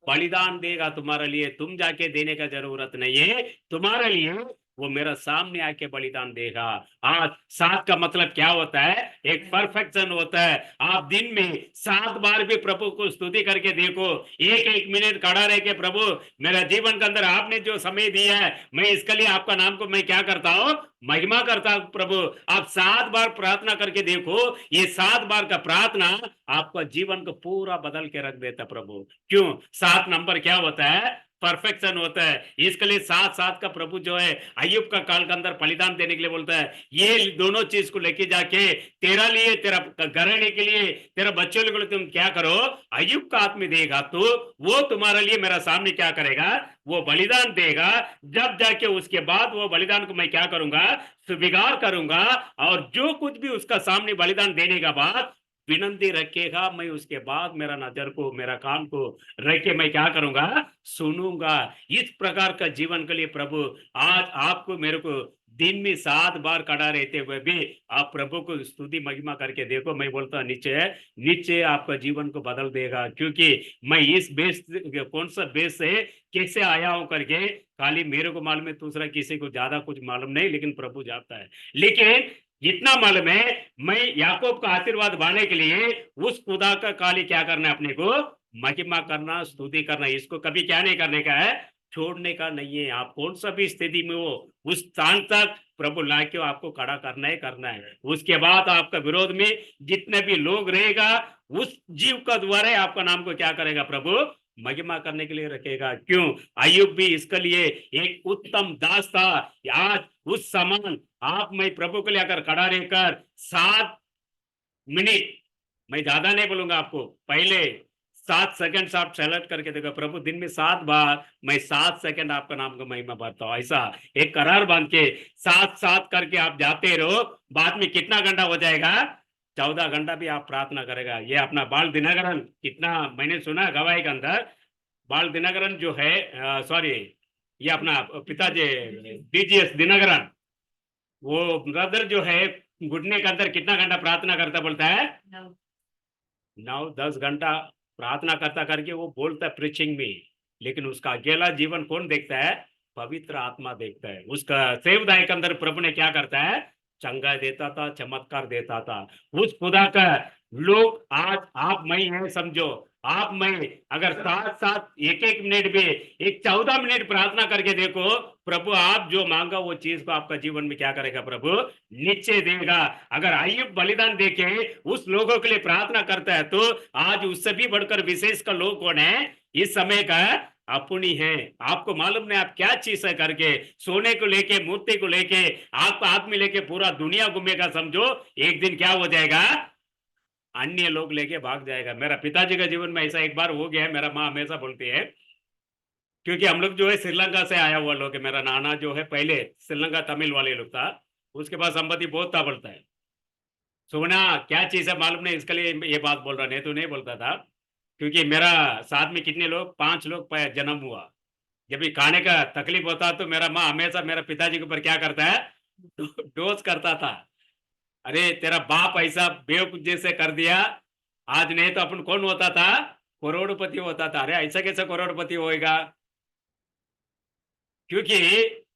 बलिदान देगा तुम्हारे लिए। तुम जाके देने का जरूरत नहीं है, तुम्हारे लिए वो मेरा सामने आके बलिदान देगा। आज 7 का मतलब क्या होता है, एक परफेक्शन होता है। आप दिन में 7 बार भी प्रभु को स्तुति करके देखो, एक मिनट खड़ा रह के, प्रभु मेरा जीवन के अंदर आपने जो समय दिया है, मैं इसके लिए आपका नाम को मैं क्या करता हूँ, महिमा करता हूँ। प्रभु आप 7 बार प्रार्थना करके देखो, ये 7 बार का प्रार्थना आपका जीवन को पूरा बदल के रख देता प्रभु। क्यों, 7 नंबर क्या होता है, परफेक्शन होता है। इसके लिए 7 का प्रभु जो है अय्यूब का काल के अंदर बलिदान देने के लिए बोलता है। ये दोनों चीज को लेके जाके तेरा लिए, तेरा घराने के लिए, तेरा बच्चों के लिए तुम क्या करो, अय्यूब का आत्मा देगा तो वो तुम्हारे लिए मेरा सामने क्या करेगा, वो बलिदान देगा। जब जाके उसके बाद वो बलिदान को मैं क्या करूंगा, स्वीकार करूंगा। और जो कुछ भी उसका सामने बलिदान देने का बाद विनंती रखेगा, मैं उसके बाद मेरा नजर को, मेरा कान को रख के मैं क्या करूंगा, सुनूंगा। इस प्रकार का जीवन के लिए प्रभु आज आपको मेरे को दिन में 7 बार खड़ा रहते हुए भी आप प्रभु को स्तुति महिमा करके देखो। मैं बोलता नीचे आपका जीवन को बदल देगा। क्योंकि मैं इस बेस, कौन सा बेस से कैसे आया हूं करके खाली मेरे को मालूम है, दूसरा किसी को ज्यादा कुछ मालूम नहीं, लेकिन प्रभु जानता है। लेकिन इतना मालूम है, मैं याकूब का आशीर्वाद पाने के लिए उस खुदा का खाली क्या करना है, अपने को महिमा करना, स्तुति करना। इसको कभी क्या नहीं करने का है, छोड़ने का नहीं है। आप कौन सा भी स्थिति में हो, उस स्थान तक प्रभु लाके आपको खड़ा करना है। उसके बाद आपका विरोध में जितने भी लोग रहेगा, उस जीव का द्वारा आपका नाम को क्या करेगा, प्रभु महिमा करने के लिए रखेगा। क्यों, अय्यूब भी इसके लिए एक उत्तम दास था। आज उस समान आप मैं प्रभु के लिए अगर खड़ा रहकर 7 मिनट, मैं ज्यादा नहीं बोलूंगा आपको, पहले 7 सेकंड आप सेलेक्ट करके देखो, प्रभु दिन में 7 बार मैं 7 सेकंड आपका नाम का महिमा बढ़ता हूँ, ऐसा एक करार बांध के 7 करके आप जाते रहो। बाद में कितना घंटा हो जाएगा, 14 घंटा भी आप प्रार्थना करेगा। ये अपना बाल दिनकरन, कितना मैंने सुना गवाही के अंदर, बाल दिनकरन जो है, सॉरी ये अपना पिताजी डीजीएस दिनकरन, वो ब्रदर जो है घुटने के अंदर कितना घंटा प्रार्थना करता बोलता है, 9-10 घंटा प्रार्थना करता करके वो बोलता है प्रीचिंग में। लेकिन उसका अकेला जीवन कौन देखता है, पवित्र आत्मा देखता है। उसका सेवदाय के अंदर प्रभु ने क्या करता है, चंगा देता था, चमत्कार देता था। उस खुदा का लोग आज आप मैं है समझो, आप मैं अगर 7 एक मिनट में एक 14 मिनट प्रार्थना करके देखो, प्रभु आप जो मांगा वो चीज को आपका जीवन में क्या करेगा, प्रभु नीचे देगा। अगर अय्यूब बलिदान देके उस लोगों के लिए प्रार्थना करता है, तो आज उससे भी बढ़कर विशेष का लोग कौन है इस समय का, अपनी है। आपको मालूम नहीं आप क्या चीज है करके, सोने को लेके, मूर्ति को लेके, आपका आदमी लेके पूरा दुनिया घूमेगा, समझो एक दिन क्या हो जाएगा, अन्य लोग लेके भाग जाएगा। मेरा पिताजी का जीवन में ऐसा एक बार हो गया है। मेरा माँ हमेशा बोलती है, क्योंकि हम लोग जो है श्रीलंका से आया हुआ लोग है। मेरा नाना जो है पहले श्रीलंका तमिल वाले लोग था, उसके बाद संपत्ति बहुत था बोलता है। सोना क्या चीज है मालूम नहीं, इसके लिए ये बात बोल रहा, नहीं तो नहीं बोलता था। क्योंकि मेरा साथ में कितने लोग, 5 लोग जन्म हुआ। जब भी खाने का तकलीफ होता तो मेरा माँ हमेशा मेरा पिताजी के ऊपर क्या करता है, डोज करता था। अरे तेरा बाप ऐसा बेवकूफ जैसे कर दिया, आज नहीं तो अपन कौन होता था, करोड़पति होता था। अरे ऐसा कैसे करोड़पति होएगा, क्योंकि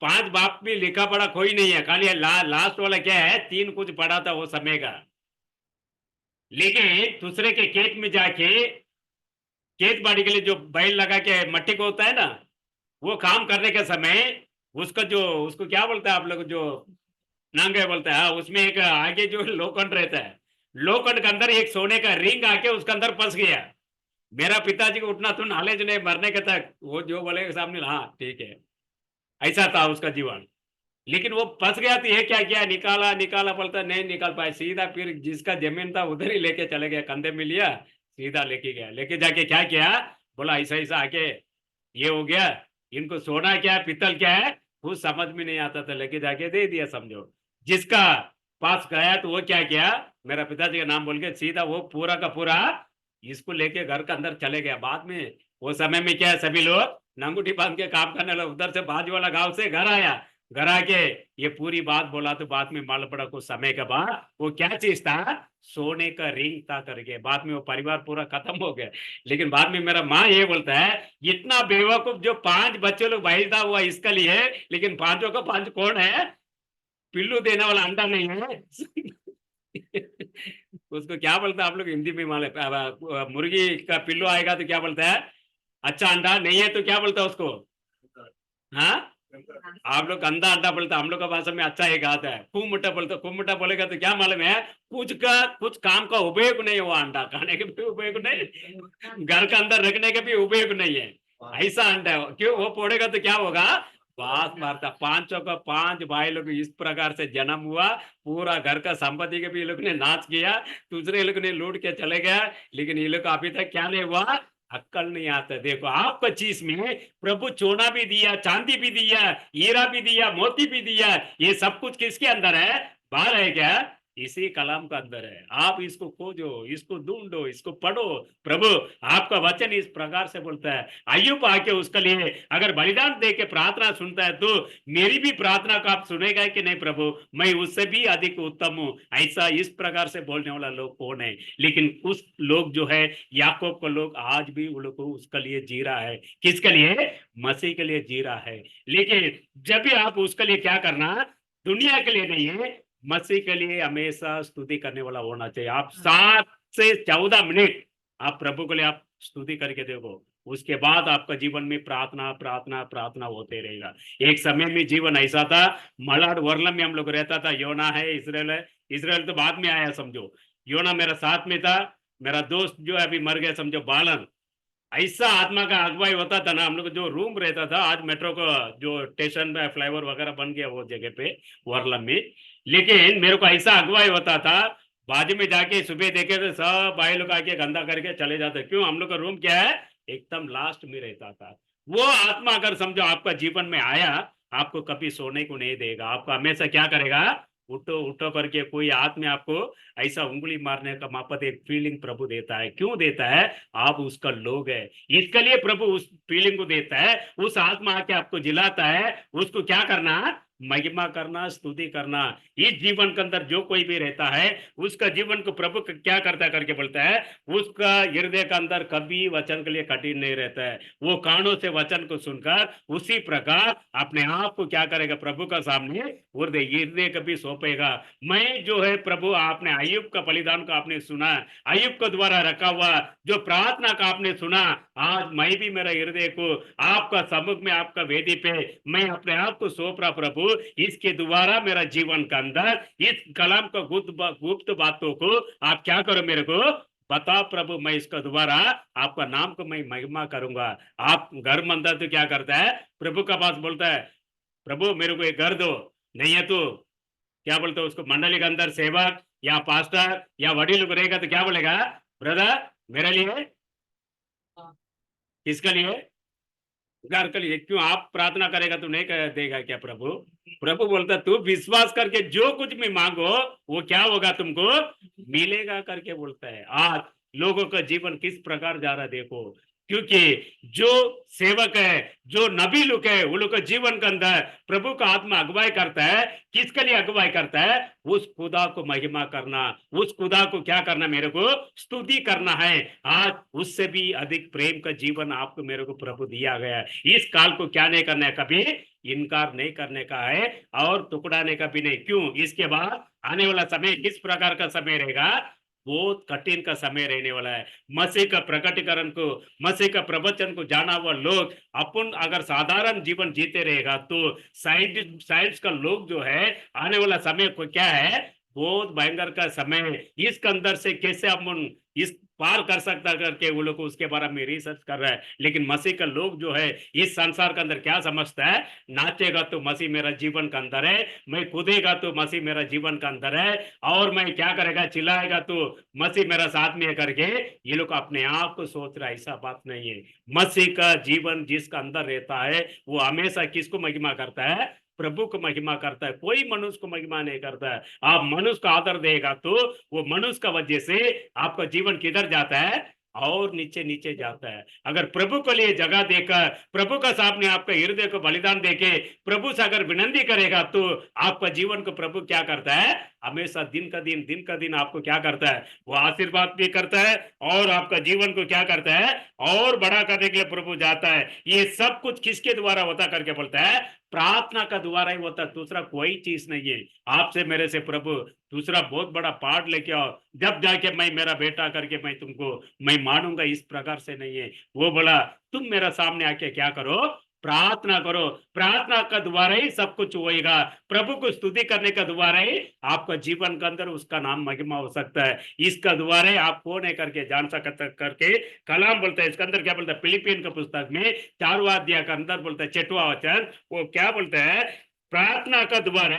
5 बाप में लिखा पढ़ा कोई नहीं है, खाली लास्ट वाला क्या है, 3 कुछ पढ़ा था वो समय का। लेकिन दूसरे के खेत में जाके, खेत बाड़ी के लिए जो बैल लगा के मट्टी को होता है ना, वो काम करने के समय उसका जो, उसको क्या बोलता है आप लोग, जो नांगे बोलता है, उसमें एक आगे जो लोखंड रहता है, लोखंड के अंदर एक सोने का रिंग आके उसके अंदर फंस गया। मेरा पिताजी को उठना तो नॉलेज नहीं, मरने के तक वो जो बोले के सामने हाँ ठीक है, ऐसा था उसका जीवन। लेकिन वो फंस गया तो ये क्या किया, निकाला निकाला बोलता नहीं निकाल पाए, सीधा फिर जिसका जमीन था उधर ही लेके चले गया, कंधे में लिया सीधा लेके गया। लेके जाके क्या किया, बोला ऐसा ऐसा आके ये हो गया, इनको सोना क्या है पित्तल क्या है कुछ समझ में नहीं आता था, लेके जाके दे दिया। समझो जिसका पास गया तो वो क्या किया, मेरा पिताजी का नाम बोल के सीधा वो पूरा का पूरा इसको लेके घर के अंदर चले गया। बाद में वो समय में क्या है, सभी लोग नंगूठी बांध के काम करने लगे। उधर से बाजू वाला गांव से घर आया, घर आके ये पूरी बात बोला, तो बाद में मालूम पड़ा कुछ समय के बाद वो क्या चीज था, सोने का रिंग था करके। बाद में वो परिवार पूरा खत्म हो गया। लेकिन बाद में मेरा माँ ये बोलता है, इतना बेवकूफ जो 5 बच्चे लोग भेजता हुआ इसके लिए, लेकिन 5 का 5 कौन है, पिल्लू देने वाला अंडा नहीं है। उसको क्या बोलता है आप लोग हिंदी में, मालूम, मुर्गी का पिल्लू आएगा तो क्या बोलता है, अच्छा अंडा नहीं है तो क्या बोलता है उसको, हाँ आप लोग अंधा अंडा बोलता, हम लोग का भाषा में अच्छा एक आता है कुमुट्टा बोलता। कुमुट्टा बोलेगा तो क्या मालूम है, कुछ काम का उपयोग नहीं हुआ, अंडा खाने के भी उपयोग नहीं, घर के अंदर रखने के भी उपयोग नहीं है, ऐसा अंडा है। क्यों, वो फोड़ेगा तो क्या होगा, बात मारता। 5 का 5 भाई लोग इस प्रकार से जन्म हुआ, पूरा घर का संपत्ति के भी लोग ने नाच किया, दूसरे लोग ने लूट के चले गया। लेकिन ये लोग अभी तक क्या नहीं हुआ, अक्कल नहीं आता। देखो आप 25 में प्रभु सोना भी दिया, चांदी भी दिया, हीरा भी दिया, मोती भी दिया, ये सब कुछ किसके अंदर है, बाहर है क्या, इसी कलाम का अंदर है। आप इसको खोजो, इसको ढूंढो, इसको पढ़ो। प्रभु आपका वचन इस प्रकार से बोलता है, अय्यूब आके उसके लिए अगर बलिदान दे के प्रार्थना सुनता है, तो मेरी भी प्रार्थना को आप सुनेगा कि नहीं, प्रभु मैं उससे भी अधिक उत्तम हूं, ऐसा इस प्रकार से बोलने वाला लोग कौन है। लेकिन कुछ लोग जो है, याकूब का लोग आज भी वो लोग उसके लिए जी रहा है, किसके लिए, मसीह के लिए जी रहा है। लेकिन जब भी आप उसके लिए क्या करना, दुनिया के लिए नहीं है, मसीह के लिए हमेशा स्तुति करने वाला होना चाहिए। आप 7 से 14 मिनट आप प्रभु के लिए आप स्तुति करके देखो, उसके बाद आपका जीवन में प्रार्थना प्रार्थना प्रार्थना होते रहेगा। एक समय में जीवन ऐसा था, मलाड वर्लम में हम लोग रहता था, योना है, इसराइल है। इसराइल तो बाद में आया समझो, योना मेरा साथ में था। मेरा दोस्त जो है अभी मर गया समझो, बालन। ऐसा आत्मा का अगुवाई होता था ना, हम लोग जो रूम रहता था, आज मेट्रो का जो स्टेशन में फ्लाईओवर वगैरह बन गया वो जगह पे वर्लम में, लेकिन मेरे को ऐसा अगुवाई होता था, बाजू में जाके सुबह देखे तो सब भाई लोग आके गंदा करके चले जाते। क्यों? हम लोग का रूम क्या है, एकदम लास्ट में रहता था। वो आत्मा अगर समझो आपका जीवन में आया, आपको कभी सोने को नहीं देगा, आपको हमेशा क्या करेगा, उठो उठो करके। कोई आदमी आपको ऐसा उंगली मारने का मापत एक फीलिंग प्रभु देता है। क्यों देता है? आप उसका लोग है, इसके लिए प्रभु उस फीलिंग को देता है। उस आत्मा आके आपको जिलाता है, उसको क्या करना, महिमा करना, स्तुति करना। इस जीवन के अंदर जो कोई भी रहता है, उसका जीवन को प्रभु क्या करता करके बोलता है, उसका हृदय के अंदर कभी वचन के लिए कठिन नहीं रहता है। वो कानों से वचन को सुनकर उसी प्रकार अपने आप को क्या करेगा, प्रभु का सामने हृदय कभी सौंपेगा। मैं जो है प्रभु, आपने अय्यूब का बलिदान को आपने सुना, अय्यूब के द्वारा रखा हुआ जो प्रार्थना का आपने सुना, आज मैं भी मेरा हृदय को आपका सम्मुख में, आपका वेदी पे मैं अपने आप को सौंप रहा प्रभु। इसके द्वारा मेरा जीवन का अंदर इस कलाम का गुप्त बातों को आप क्या करो, मेरे को बता प्रभु। मैं इसका द्वारा आपका नाम को मैं महिमा करूंगा। आप घर में अंदर तो क्या करता है, प्रभु का पास बोलता है, प्रभु मेरे को एक घर दो, नहीं है तो क्या बोलते हो उसको, मंडली के अंदर सेवक या पास्टर या वडील लोग रहेगा तो क्या बोलेगा, ब्रदर मेरे लिए, किसके लिए, घर के लिए। क्यों? आप प्रार्थना करेगा तो नहीं देगा क्या प्रभु? प्रभु बोलता तू विश्वास करके जो कुछ भी मांगो वो क्या होगा, तुमको मिलेगा करके बोलता है। आज लोगों का जीवन किस प्रकार जा रहा है देखो, क्योंकि जो सेवक है, जो नबी लोग है, वो लोग का जीवन के अंदर प्रभु का आत्मा अगुवाई करता है। किसके लिए अगुवाई करता है? उस खुदा को महिमा करना, उस खुदा को क्या करना, मेरे को स्तुति करना है। आज उससे भी अधिक प्रेम का जीवन आपको मेरे को प्रभु दिया गया है। इस काल को क्या नहीं करना है, कभी इनकार नहीं करने का है और टुकड़ाने का भी नहीं। क्यों? इसके बाद आने वाला समय किस प्रकार का समय रहेगा, बहुत कठिन का समय रहने वाला है। मसीह का प्रकटीकरण को, मसीह का प्रवचन को जाना हुआ लोग अपन अगर साधारण जीवन जीते रहेगा तो साइंस का लोग जो है आने वाला समय को क्या है, बहुत भयंकर का समय। इसके अंदर से कैसे अपन इस पार कर सकता करके वो लोग उसके बारे में रिसर्च कर रहा है। लेकिन मसीह का लोग जो है इस संसार के अंदर क्या समझता है, नाचेगा तो मसीह मेरा जीवन का अंदर है, मैं कूदेगा तो मसीह मेरा जीवन का अंदर है, और मैं क्या करेगा, चिल्लाएगा तो मसीह मेरा साथ में है करके ये लोग अपने आप को सोच रहा है। ऐसा बात नहीं है। मसीह का जीवन जिसका अंदर रहता है वो हमेशा किसको महिमा करता है, प्रभु को महिमा करता है। कोई मनुष्य को महिमा नहीं करता है। आप मनुष्य का आदर देगा तो वो मनुष्य का वजह से आपका जीवन किधर जाता है, और नीचे नीचे जाता है। अगर प्रभु के लिए जगह देकर, प्रभु का सामने आपका हृदय को बलिदान देके प्रभु से अगर विनती करेगा तो आपका जीवन को प्रभु क्या करता है, हमेशा दिन का दिन आपको क्या करता है, वो आशीर्वाद भी करता है और आपका जीवन को क्या करता है, और बड़ा करने के लिए प्रभु जाता है। ये सब कुछ किसके द्वारा होता करके बोलता है, प्रार्थना का द्वारा ही होता। दूसरा कोई चीज नहीं है। आपसे मेरे से प्रभु दूसरा बहुत बड़ा पाठ लेके आओ, जब जाके मैं मेरा बेटा करके मैं तुमको मैं मानूंगा, इस प्रकार से नहीं है। वो बोला तुम मेरा सामने आके क्या करो, प्रार्थना करो। प्रार्थना का द्वारा ही सब कुछ होएगा। प्रभु को स्तुति करने का द्वारा ही आपका जीवन के अंदर उसका नाम महिमा हो सकता है। इसका द्वारा आप कौन है करके जान सकते करके कलाम बोलता है। इसके अंदर क्या बोलता है, फिलिपियन का पुस्तक में 4वां अध्याय के अंदर बोलता है 6वां वचन, वो क्या बोलता है, प्रार्थना का द्वारा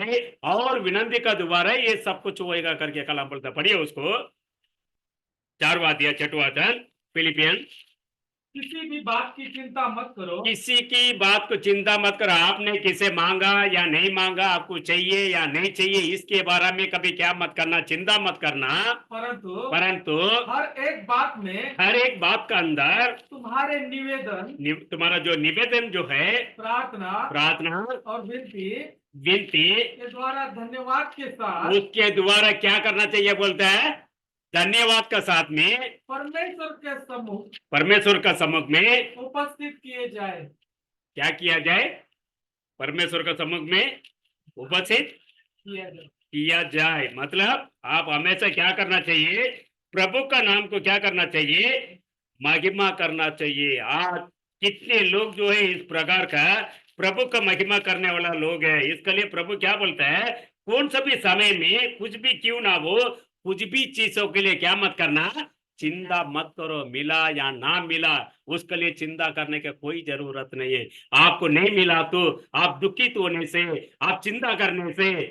और विनती का द्वारा ये सब कुछ होएगा करके कलाम बोलता है। पढ़िए उसको, 4वां अध्याय 6वां वचन, फिलिपियन। किसी भी बात की चिंता मत करो, किसी की बात को चिंता मत करो। आपने किसे मांगा या नहीं मांगा, आपको चाहिए या नहीं चाहिए, इसके बारे में कभी क्या मत करना, चिंता मत करना। परंतु हर एक बात का अंदर तुम्हारे निवेदन, तुम्हारा जो निवेदन जो है, प्रार्थना और विनती के द्वारा धन्यवाद के साथ, उसके द्वारा क्या करना चाहिए, बोलता है धन्यवाद का साथ में परमेश्वर का सम्मुख में उपस्थित किए जाए। क्या किया जाए, परमेश्वर का सम्मुख में उपस्थित किया जाए। मतलब आप हमेशा क्या करना चाहिए, प्रभु का नाम को क्या करना चाहिए, महिमा करना चाहिए। आज कितने लोग जो है इस प्रकार का प्रभु का महिमा करने वाला लोग है। इसके लिए प्रभु क्या बोलता है, कौन सा भी समय में कुछ भी क्यों ना हो, कुछ भी चीजों के लिए क्या मत करना, चिंता मत करो। मिला या ना मिला उसके लिए चिंता करने की कोई जरूरत नहीं है। आपको नहीं मिला तो आप दुखित होने से, आप चिंता करने से,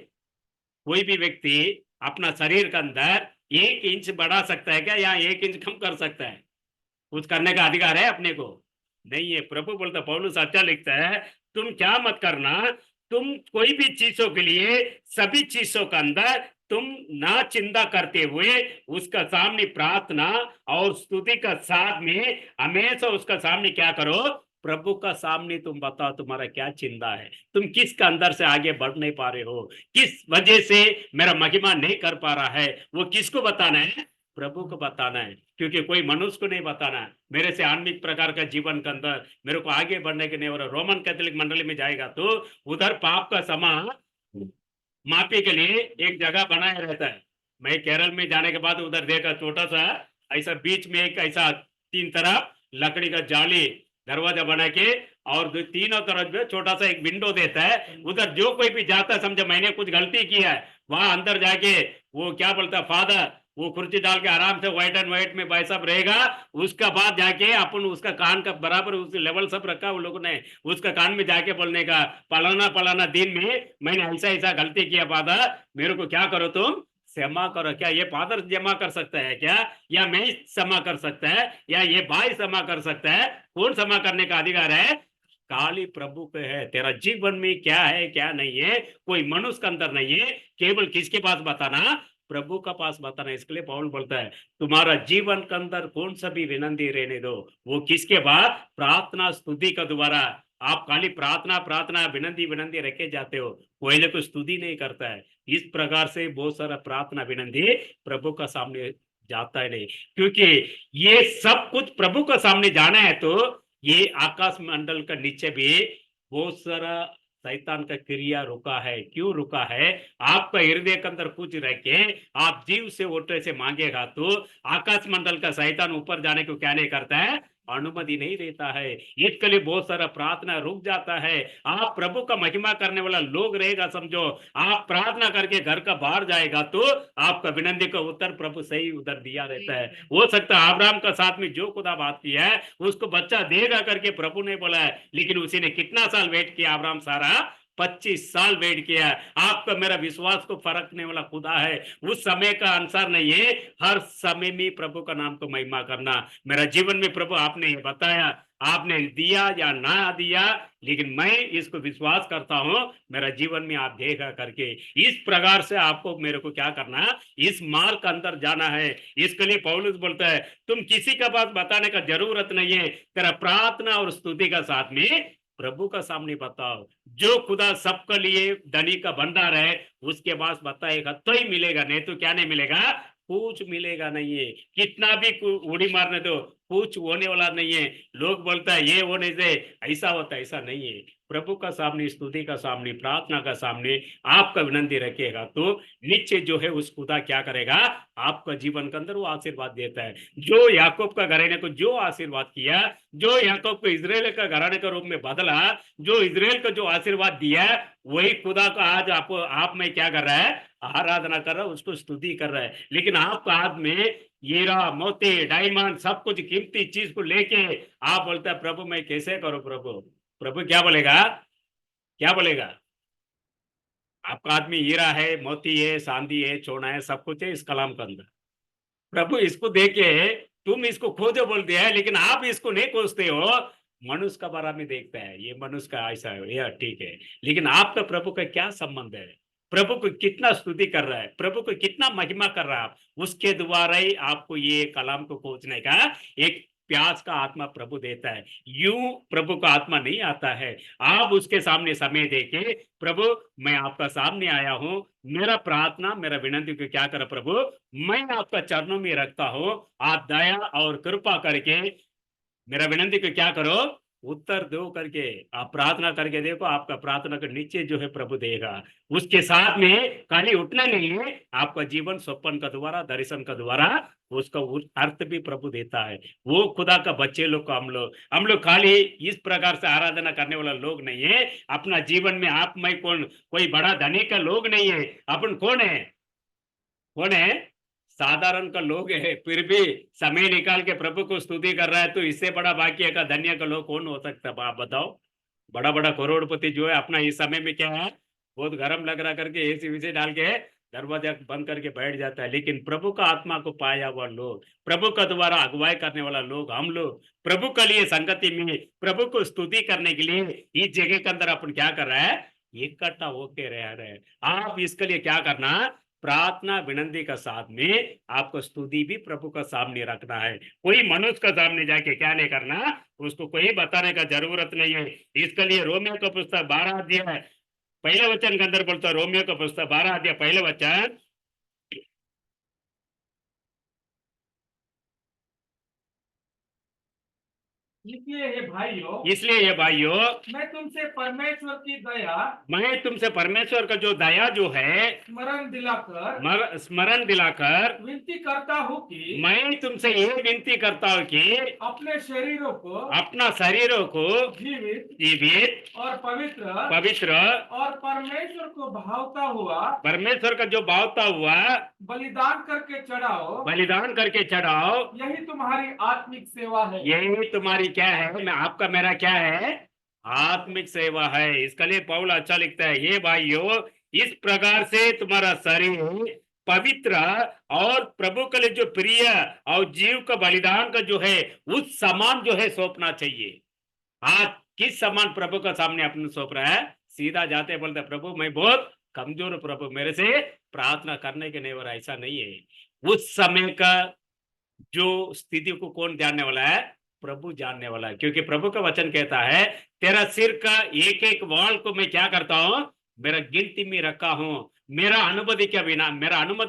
कोई भी व्यक्ति अपना शरीर के अंदर 1 इंच बढ़ा सकता है क्या, या 1 इंच कम कर सकता है? कुछ करने का अधिकार है अपने को? नहीं है। प्रभु बोलता, पौलुस अच्छा लिखता है, तुम क्या मत करना, तुम कोई भी चीजों के लिए सभी चीजों के अंदर तुम ना चिंता करते हुए उसका सामने प्रार्थना और स्तुति का साथ में हमेशा उसका सामने क्या करो, प्रभु का सामने तुम बताओ तुम्हारा क्या चिंता है, तुम किसके अंदर से आगे बढ़ नहीं पा रहे हो, किस वजह से मेरा महिमा नहीं कर पा रहा है, वो किसको बताना है, प्रभु को बताना है। क्योंकि कोई मनुष्य को नहीं बताना है। मेरे से आत्मिक प्रकार का जीवन के अंदर मेरे को आगे बढ़ने के नहीं हो रहा। रोमन कैथोलिक मंडली में जाएगा तो उधर पाप का समा मापी के लिए एक जगह बनाया रहता है। मैं केरल में जाने के बाद उधर देखा, छोटा सा ऐसा बीच में एक ऐसा 3 तरफ लकड़ी का जाली दरवाजा बना के और तीनों तरफ में छोटा सा एक विंडो देता है। उधर जो कोई भी जाता है, समझे मैंने कुछ गलती किया है, वहां अंदर जाके वो क्या बोलता है, फादर वो कुर्सी डाल के आराम से व्हाइट एंड व्हाइट में भाई साहब रहेगा। उसका बाद जाके अपन उसका कान का बराबर उस लेवल सब रखा उन लोगों ने, उसका कान में जाके बोलने का, पलाना पलाना दिन में मैंने ऐसा ऐसा गलती किया फादर, मेरे को क्या करो तुम क्षमा करो। क्या ये फादर जमा कर सकता है क्या, या मैं क्षमा कर सकता है, या ये भाई क्षमा कर सकता है? कौन क्षमा करने का अधिकार है? काली प्रभु पे है। तेरा जीवन में क्या है क्या नहीं है कोई मनुष्य के अंदर नहीं है, केवल किसके पास बताना, प्रभु का पास बताना। इसके लिए पौल बोलता है तुम्हारा जीवन के अंदर कौन सा भी विनंती रहने दो, वो किसके बाद, प्रार्थना स्तुति का द्वारा। आप खाली प्रार्थना प्रार्थना विनंती विनंती रखे जाते हो, कोई को स्तुति नहीं करता है। इस प्रकार से बहुत सारा प्रार्थना विनंती प्रभु का सामने जाता है नहीं, क्योंकि ये सब कुछ प्रभु का सामने जाना है। तो ये आकाश मंडल का नीचे भी बहुत सारा शैतान का क्रिया रुका है। क्यों रुका है? आपका हृदय के अंदर कुछ रह के आप जीव से ओटे से मांगेगा तो आकाश मंडल का शैतान ऊपर जाने को क्या नहीं करता है, अनुमति नहीं देता है। इसके लिए बहुत सारा प्रार्थना रुक जाता है। आप प्रभु का महिमा करने वाला लोग रहेगा, समझो आप प्रार्थना करके घर का बाहर जाएगा तो आपका विनंती का उत्तर प्रभु सही उधर दिया रहता है। हो सकता है अब्राहम का साथ में जो खुदा बात की है उसको बच्चा देगा करके प्रभु ने बोला है, लेकिन उसी ने कितना साल वेट किया अब्राहम, सारा 25 साल वेट किया। आपका मेरा विश्वास को फरकने वाला खुदा है, उस समय का अनुसार नहीं है, हर समय में प्रभु का नाम को महिमा करना। मेरा जीवन में प्रभु आपने ये बताया, आपने दिया या ना दिया, लेकिन मैं इसको विश्वास करता हूं मेरा जीवन में आप देखा करके। इस प्रकार से आपको मेरे को क्या करना, इस मार्ग के अंदर जाना है। इसके लिए पौलुस बोलता है तुम किसी का बात बताने का जरूरत नहीं है, तेरा प्रार्थना और स्तुति का साथ में प्रभु का सामने बताओ। जो खुदा सबके लिए धनी का भंडार है उसके पास बताएगा तो ही मिलेगा, नहीं तो क्या नहीं मिलेगा, कुछ मिलेगा नहीं है। कितना भी उड़ी मारने दो कुछ होने वाला नहीं है। लोग बोलता है ये होने से ऐसा होता है, ऐसा नहीं है। प्रभु का सामने, स्तुति का सामने, प्रार्थना का सामने आपका विनंती रखेगा तो नीचे जो है उस खुदा क्या करेगा, आपका जीवन के अंदर वो आशीर्वाद देता है। जो याकूब का घराने को जो आशीर्वाद किया, जो याकूब को इजराइल का घराने के रूप में बदला, जो इजराइल को जो आशीर्वाद दिया, वही खुदा का आज आप में क्या कर रहा है, आराधना कर रहा है, उसको स्तुति कर रहा है। लेकिन आपका हाथ में हीरा मोती डायमंड सब कुछ कीमती चीज को लेके आप बोलते हैं प्रभु मैं कैसे करूं प्रभु। प्रभु क्या बोलेगा, क्या बोलेगा? आपका आदमी हीरा है, मोती है, चांदी है, सोना है, सब कुछ है इस कलाम के अंदर। प्रभु इसको देके तुम इसको खोजो बोल दिया है, लेकिन आप इसको नहीं खोजते हो। मनुष्य का बारे में देखता है, ये मनुष्य का ऐसा है, यह ठीक है, लेकिन आपका प्रभु का क्या संबंध है? प्रभु को कितना स्तुति कर रहा है, प्रभु को कितना महिमा कर रहा है आप, उसके द्वारा ही आपको ये कलाम को खोजने का एक प्यास का आत्मा प्रभु देता है। यूं प्रभु का आत्मा नहीं आता है। आप उसके सामने समय देके प्रभु मैं आपका सामने आया हूं, मेरा प्रार्थना मेरा विनंती को क्या कर प्रभु, मैं आपका चरणों में रखता हूं, आप दया और कृपा करके मेरा विनंती को क्या करो, उत्तर दो करके आप प्रार्थना करके देखो, आपका प्रार्थना के नीचे जो है प्रभु देगा। उसके साथ में खाली उठना नहीं है, आपका जीवन स्वप्न का द्वारा, दर्शन का द्वारा उसका अर्थ भी प्रभु देता है। वो खुदा का बच्चे लोग को हम लोग खाली इस प्रकार से आराधना करने वाला लोग नहीं है। अपना जीवन में आप मैं कौन, कोई बड़ा धनी का लोग नहीं है। अपन कौन है, कौन है, साधारण का लोग है, फिर भी समय निकाल के प्रभु को स्तुति कर रहा है, तो इससे बड़ा भाग्य का धन्य का लोग कौन हो सकता है? आप बताओ। बड़ा बड़ा करोड़पति जो है अपना इस समय में क्या है, बहुत गर्म लग रहा करके एसी विसी डाल के दरवाजा बंद करके बैठ जाता है। लेकिन प्रभु का आत्मा को पाया हुआ लोग, प्रभु का द्वारा अगुवाई करने वाला लोग, हम लोग प्रभु के लिए संगति में प्रभु को स्तुति करने के लिए इस जगह के अंदर अपन क्या कर रहा है, इकट्ठा होके रह रहे हैं। आप इसके लिए क्या करना, प्रार्थना विनंती का साथ में आपको स्तुति भी प्रभु का सामने रखना है। कोई मनुष्य का सामने जाके क्या नहीं करना, उसको कोई बताने का जरूरत नहीं है। इसके लिए रोमियो का पुस्तक 12 अध्याय पहले वचन के अंदर बोलता है, रोमियो का पुस्तक 12 अध्याय पहले वचन, इसलिए ये भाइयों मैं तुमसे परमेश्वर की दया, मैं तुमसे परमेश्वर का जो दया जो है स्मरण दिलाकर विनती करता हूँ कि मैं तुमसे ये विनती करता हूँ कि अपने शरीरों को अपना शरीरों को जीवित और पवित्र पवित्र और परमेश्वर को भावता हुआ परमेश्वर का जो भावता हुआ बलिदान करके चढ़ाओ, बलिदान करके चढ़ाओ, यही तुम्हारी आत्मिक सेवा है। यही तुम्हारी क्या है, मैं आपका मेरा क्या है, आत्मिक सेवा है। इसके लिए पौल अच्छा लिखता है, ये भाइयों इस प्रकार से तुम्हारा शरीर पवित्र और प्रभु के लिए जो प्रिय और जीव का बलिदान का जो है उस समान जो है सौंपना चाहिए। आज किस समान प्रभु का सामने अपने सौंप रहा है, सीधा जाते बोलते प्रभु मैं बहुत कमजोर, प्रभु मेरे से प्रार्थना करने के नहीं हो रहा, ऐसा नहीं है। उस समय का जो स्थिति को कौन जानने वाला है, प्रभु जानने वाला है। क्योंकि प्रभु का वचन कहता है तेरा सिर का एक एक वाल को मैं क्या करता हूं, मेरा गिनती में रखा हूं, मेरा अनुमति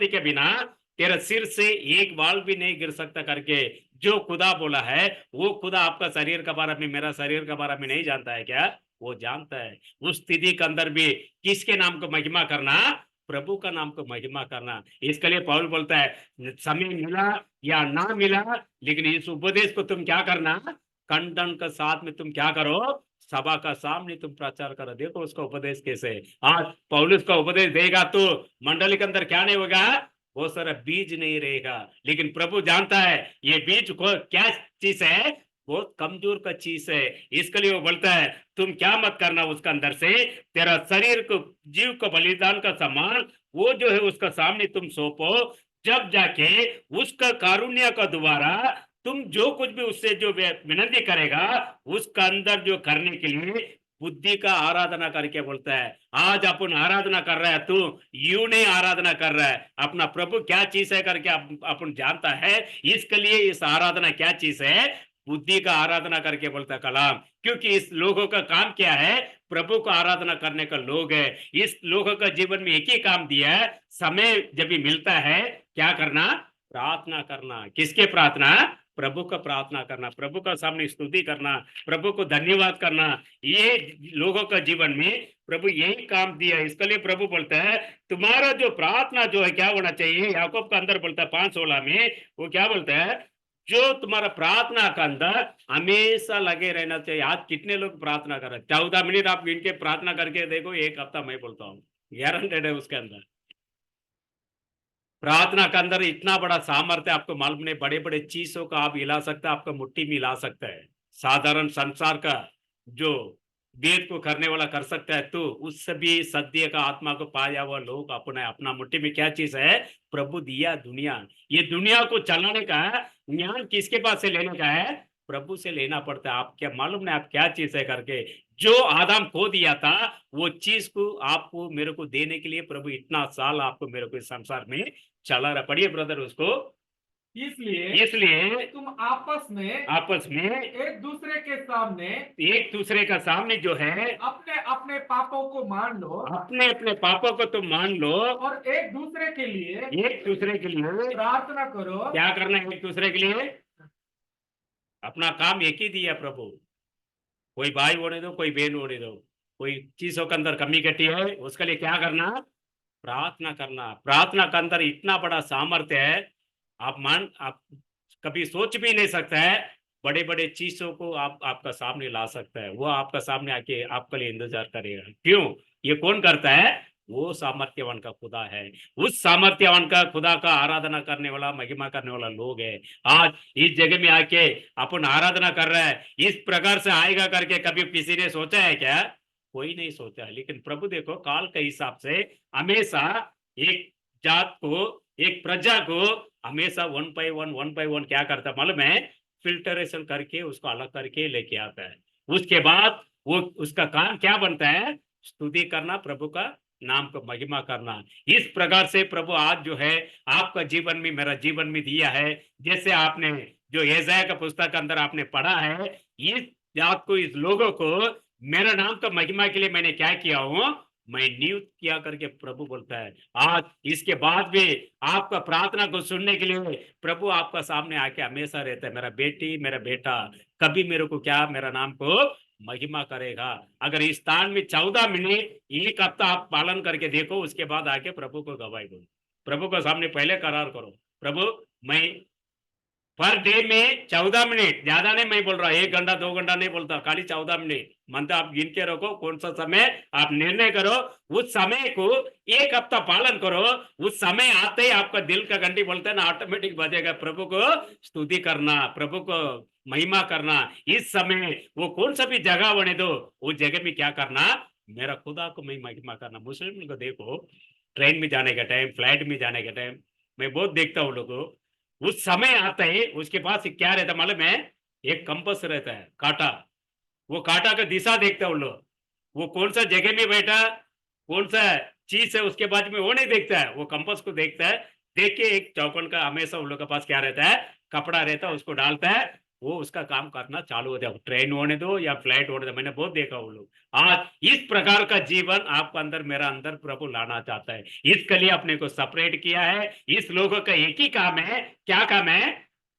के बिना तेरा सिर से एक वाल भी नहीं गिर सकता करके जो खुदा बोला है, वो खुदा आपका शरीर का बारे में, मेरा शरीर का बारे में नहीं जानता है क्या, वो जानता है। उस स्थिति के अंदर भी किसके नाम को महिमा करना, प्रभु का नाम को महिमा करना। इसके लिए पौल बोलता है समय मिला या ना मिला, लेकिन इस उपदेश को तुम क्या करना, खंडन के साथ में तुम क्या करो, सभा का सामने तुम प्रचार करो। देखो उसका उपदेश कैसे, आज पौलुस का उपदेश देगा तो मंडली के अंदर क्या नहीं होगा, बहुत सारा बीज नहीं रहेगा। लेकिन प्रभु जानता है ये बीज को क्या चीज है, बहुत कमजोर का चीज है। इसके लिए वो बोलता है तुम क्या मत करना, उसका अंदर से तेरा शरीर को जीव को बलिदान का सामान वो जो है उसका सामने तुम सौंपो, जब जाके उसका कारुण्य का द्वारा तुम जो कुछ भी उससे जो विनती करेगा उसका अंदर जो करने के लिए बुद्धि का आराधना करके बोलता है। आज अपन आराधना कर रहा है, तू यू नहीं आराधना कर रहा है, अपना प्रभु क्या चीज है करके अपन जानता है। इसके लिए इस आराधना क्या चीज है, बुद्धि का आराधना करके बोलता कलाम। क्योंकि इस लोगों का काम क्या है, प्रभु को आराधना करने का लोग है। इस लोगों का जीवन में एक ही काम दिया है, समय जब भी मिलता है क्या करना, प्रार्थना करना। किसके प्रार्थना, प्रभु का प्रार्थना करना, प्रभु का सामने स्तुति करना, प्रभु को धन्यवाद करना। ये लोगों का जीवन में प्रभु यही काम दिया। इसके लिए प्रभु बोलता है तुम्हारा जो प्रार्थना जो है क्या होना चाहिए, याकूब का अंदर बोलता है 5:16 में, वो क्या बोलता है, जो तुम्हारा प्रार्थना का अंदर हमेशा लगे रहना चाहिए। आज कितने लोग प्रार्थना कर रहे हैं, 14 मिनट आप इनके प्रार्थना करके देखो, एक हफ्ता मैं बोलता हूँ गारंटेड है। उसके अंदर प्रार्थना के अंदर इतना बड़ा सामर्थ्य आपको मालूम नहीं, बड़े बड़े चीजों का आप हिला सकता है, आपका मुट्ठी में हिला सकता है। साधारण संसार का जो वेद को करने वाला कर सकता है, तो उससे भी सत्य का आत्मा को पाया हुआ लोग अपने अपना मुट्ठी में क्या चीज है, प्रभु दिया दुनिया। ये दुनिया को चलाने का ज्ञान किसके पास से लेने का है, प्रभु से लेना पड़ता है। आप क्या मालूम नहीं आप क्या चीज है करके, जो आदम खो दिया था वो चीज को आपको मेरे को देने के लिए प्रभु इतना साल आपको मेरे को इस संसार में चला रहा। पढ़िए ब्रदर उसको। इसलिए तुम आपस में एक दूसरे के सामने जो है अपने अपने पापों को मान लो, अपने अपने पापों को तुम मान लो, और एक दूसरे के लिए प्रार्थना करो। क्या करना है, एक दूसरे के लिए अपना काम एक ही दिया प्रभु। कोई भाई होने दो, कोई बहन होने दो, कोई चीजों के अंदर कमी घटी है, उसके लिए क्या करना, प्रार्थना करना। प्रार्थना के अंदर इतना बड़ा सामर्थ्य है, आप कभी सोच भी नहीं सकता है। बड़े बड़े चीजों को आपका सामने ला सकता है, वो आपका सामने आके आपके लिए इंतजार करेगा। क्यों, ये कौन करता है, वो सामर्थ्यवान का खुदा है। उस सामर्थ्यवान का खुदा का आराधना करने वाला, महिमा करने वाला लोग है। आज इस जगह में आके अपन आराधना कर रहा है, इस प्रकार से आएगा करके कभी किसी ने सोचा है क्या, कोई नहीं सोचा है। लेकिन प्रभु देखो काल के हिसाब से हमेशा एक जात को, एक प्रजा को हमेशा वन बाय वन क्या करता मालूम है, फिल्टरेशन करके उसको अलग करके लेके आता है। उसके बाद वो उसका काम क्या बनता है, स्तुति करना, प्रभु का नाम को महिमा करना। इस प्रकार से प्रभु आज जो है आपका जीवन में, मेरा जीवन में दिया है। जैसे आपने जो यशायाह का पुस्तक अंदर आपने पढ़ा है, इस जात को, इस लोगों को मेरा नाम का महिमा के लिए मैंने क्या किया हूं, मैं नियुक्त किया करके प्रभु बोलता है। आज इसके बाद भी आपका प्रार्थना को सुनने के लिए प्रभु आपका सामने आके हमेशा रहता है। मेरा बेटी, मेरा बेटा कभी मेरे को क्या, मेरा नाम को महिमा करेगा। अगर इस स्थान में 14 मिनट, एक हफ्ता आप पालन करके देखो, उसके बाद आके प्रभु को गवाही दो, प्रभु को सामने पहले करार करो, प्रभु मैं पर डे में 14 मिनट, ज्यादा नहीं मैं बोल रहा, 1 घंटा 2 घंटा नहीं बोलता, खाली 14 मिनट मनता आप गिन के रखो, कौन सा समय आप निर्णय करो, उस समय को 1 हफ्ता पालन करो। उस समय आते ही आपका दिल का घंटी बोलते हैं ना, ऑटोमेटिक बजेगा, प्रभु को स्तुति करना, प्रभु को महिमा करना। इस समय वो कौन सा भी जगह बने दो, उस जगह में क्या करना, मेरा खुदा को मैं महिमा करना। मुस्लिम को देखो, ट्रेन में जाने का टाइम, फ्लाइट में जाने का टाइम, मैं बहुत देखता हूँ लोगों, उस समय आता है उसके पास क्या रहता मालूम है, एक कंपास रहता है, कांटा। वो कांटा का दिशा देखता है उन लोग, वो कौन सा जगह में बैठा, कौन सा चीज है उसके बाद में वो नहीं देखता है, वो कंपास को देखता है। देख के एक चौकन का हमेशा उन लोग के पास क्या रहता है, कपड़ा रहता है, उसको डालता है, वो उसका काम करना चालू होता है। ट्रेन होने दो या फ्लाइट होने दो, मैंने बहुत देखा वो लोग। आज इस प्रकार का जीवन आपका अंदर, मेरा अंदर प्रभु लाना चाहता है। इसके लिए अपने को सेपरेट किया है। इस लोगों का एक ही काम है, क्या काम है,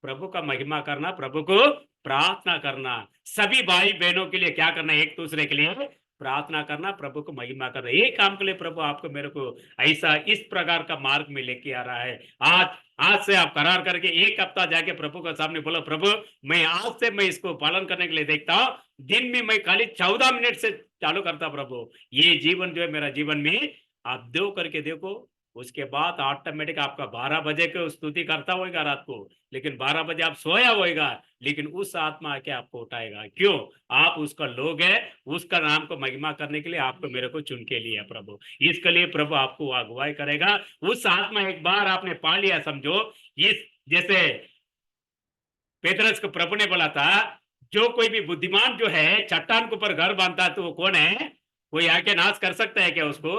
प्रभु का महिमा करना, प्रभु को प्रार्थना करना। सभी भाई बहनों के लिए क्या करना, एक दूसरे के लिए प्रार्थना करना, प्रभु को महिमा करना। ये काम के लिए प्रभु आपको मेरे को ऐसा इस प्रकार का मार्ग में लेके आ रहा है। आज से आप करार करके 1 हफ्ता जाके प्रभु के सामने बोलो, प्रभु मैं आज से मैं इसको पालन करने के लिए देखता हूँ, दिन में मैं खाली 14 मिनट से चालू करता, प्रभु ये जीवन जो है मेरा जीवन में आप दो करके देखो। उसके बाद ऑटोमेटिक आपका 12 बजे को स्तुति करता होगा रात को, लेकिन 12 बजे आप सोया होगा, लेकिन उस आत्मा आके आपको उठाएगा। क्यों, आप उसका लोग है, उसका नाम को महिमा करने के लिए आपको मेरे को चुन के लिया प्रभु। इसके लिए प्रभु आपको अगुवाई करेगा। उस आत्मा एक बार आपने पा लिया, समझो इस जैसे पेतरस को प्रभु ने बोला था, जो कोई भी बुद्धिमान जो है चट्टान के ऊपर घर बांधता है, तो वो कौन है, कोई आके नाश कर सकता है क्या उसको,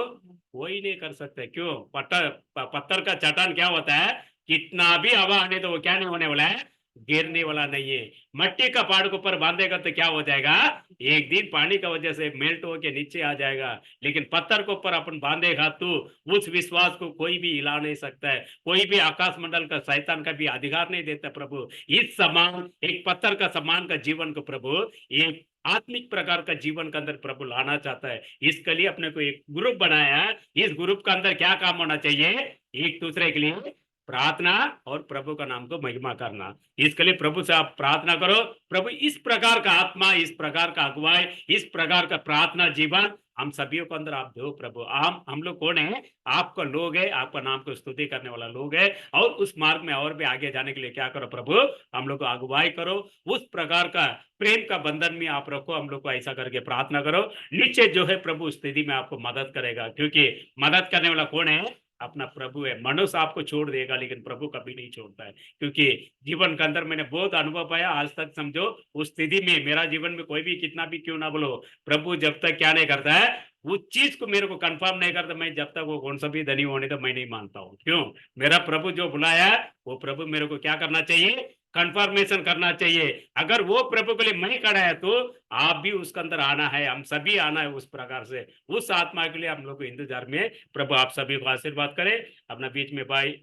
कोई नहीं कर सकता। क्यों, पत्थर का चट्टान क्या होता है, कितना भी हवा आने तो वो क्या नहीं होने वाला है, गिरने वाला नहीं है। मट्टी का पहाड़ के ऊपर बांधेगा तो क्या हो जाएगा, एक दिन पानी का वजह से मेल्ट होके नीचे आ जाएगा। लेकिन पत्थर के ऊपर अपन बांधेगा तो उस विश्वास को कोई भी हिला नहीं सकता है, कोई भी आकाश मंडल का शैतान का भी अधिकार नहीं देता। प्रभु इस समान एक पत्थर का समान का जीवन को प्रभु एक आत्मिक प्रकार का जीवन के अंदर प्रभु लाना चाहता है। इसके लिए अपने को एक ग्रुप बनाया है। इस ग्रुप के अंदर क्या काम होना चाहिए, एक दूसरे के लिए प्रार्थना और प्रभु का नाम को महिमा करना। इसके लिए प्रभु से आप प्रार्थना करो, प्रभु इस प्रकार का आत्मा, इस प्रकार का अगुवाई, इस प्रकार का प्रार्थना जीवन हम सभी को अंदर आप दो प्रभु। हम लोग कौन है, आपका लोग है, आपका नाम को स्तुति करने वाला लोग है। और उस मार्ग में और भी आगे जाने के लिए क्या करो प्रभु, हम लोग को अगुवाई करो। उस प्रकार का प्रेम का बंधन में आप रखो, हम लोग को ऐसा करके प्रार्थना करो। नीचे जो है प्रभु स्थिति में आपको मदद करेगा, क्योंकि मदद करने वाला कौन है, अपना प्रभु है। मनुष्य आपको छोड़ देगा, लेकिन प्रभु कभी नहीं छोड़ता है। क्योंकि जीवन के अंदर मैंने बहुत अनुभव पाया आज तक, समझो उस स्थिति में मेरा जीवन में कोई भी कितना भी क्यों ना बोलो, प्रभु जब तक क्या नहीं करता है, उस चीज को मेरे को कंफर्म नहीं करता, मैं जब तक वो कौन सा भी धनी होने तो मैं नहीं मानता हूँ। क्यों, मेरा प्रभु जो बुलाया वो प्रभु मेरे को क्या करना चाहिए, कंफर्मेशन करना चाहिए। अगर वो प्रभु के लिए मैं खड़ा है तो आप भी उसके अंदर आना है, हम सभी आना है। उस प्रकार से उस आत्मा के लिए हम लोग को इंतजार में प्रभु आप सभी को आशीर्वाद करे। अपना बीच में भाई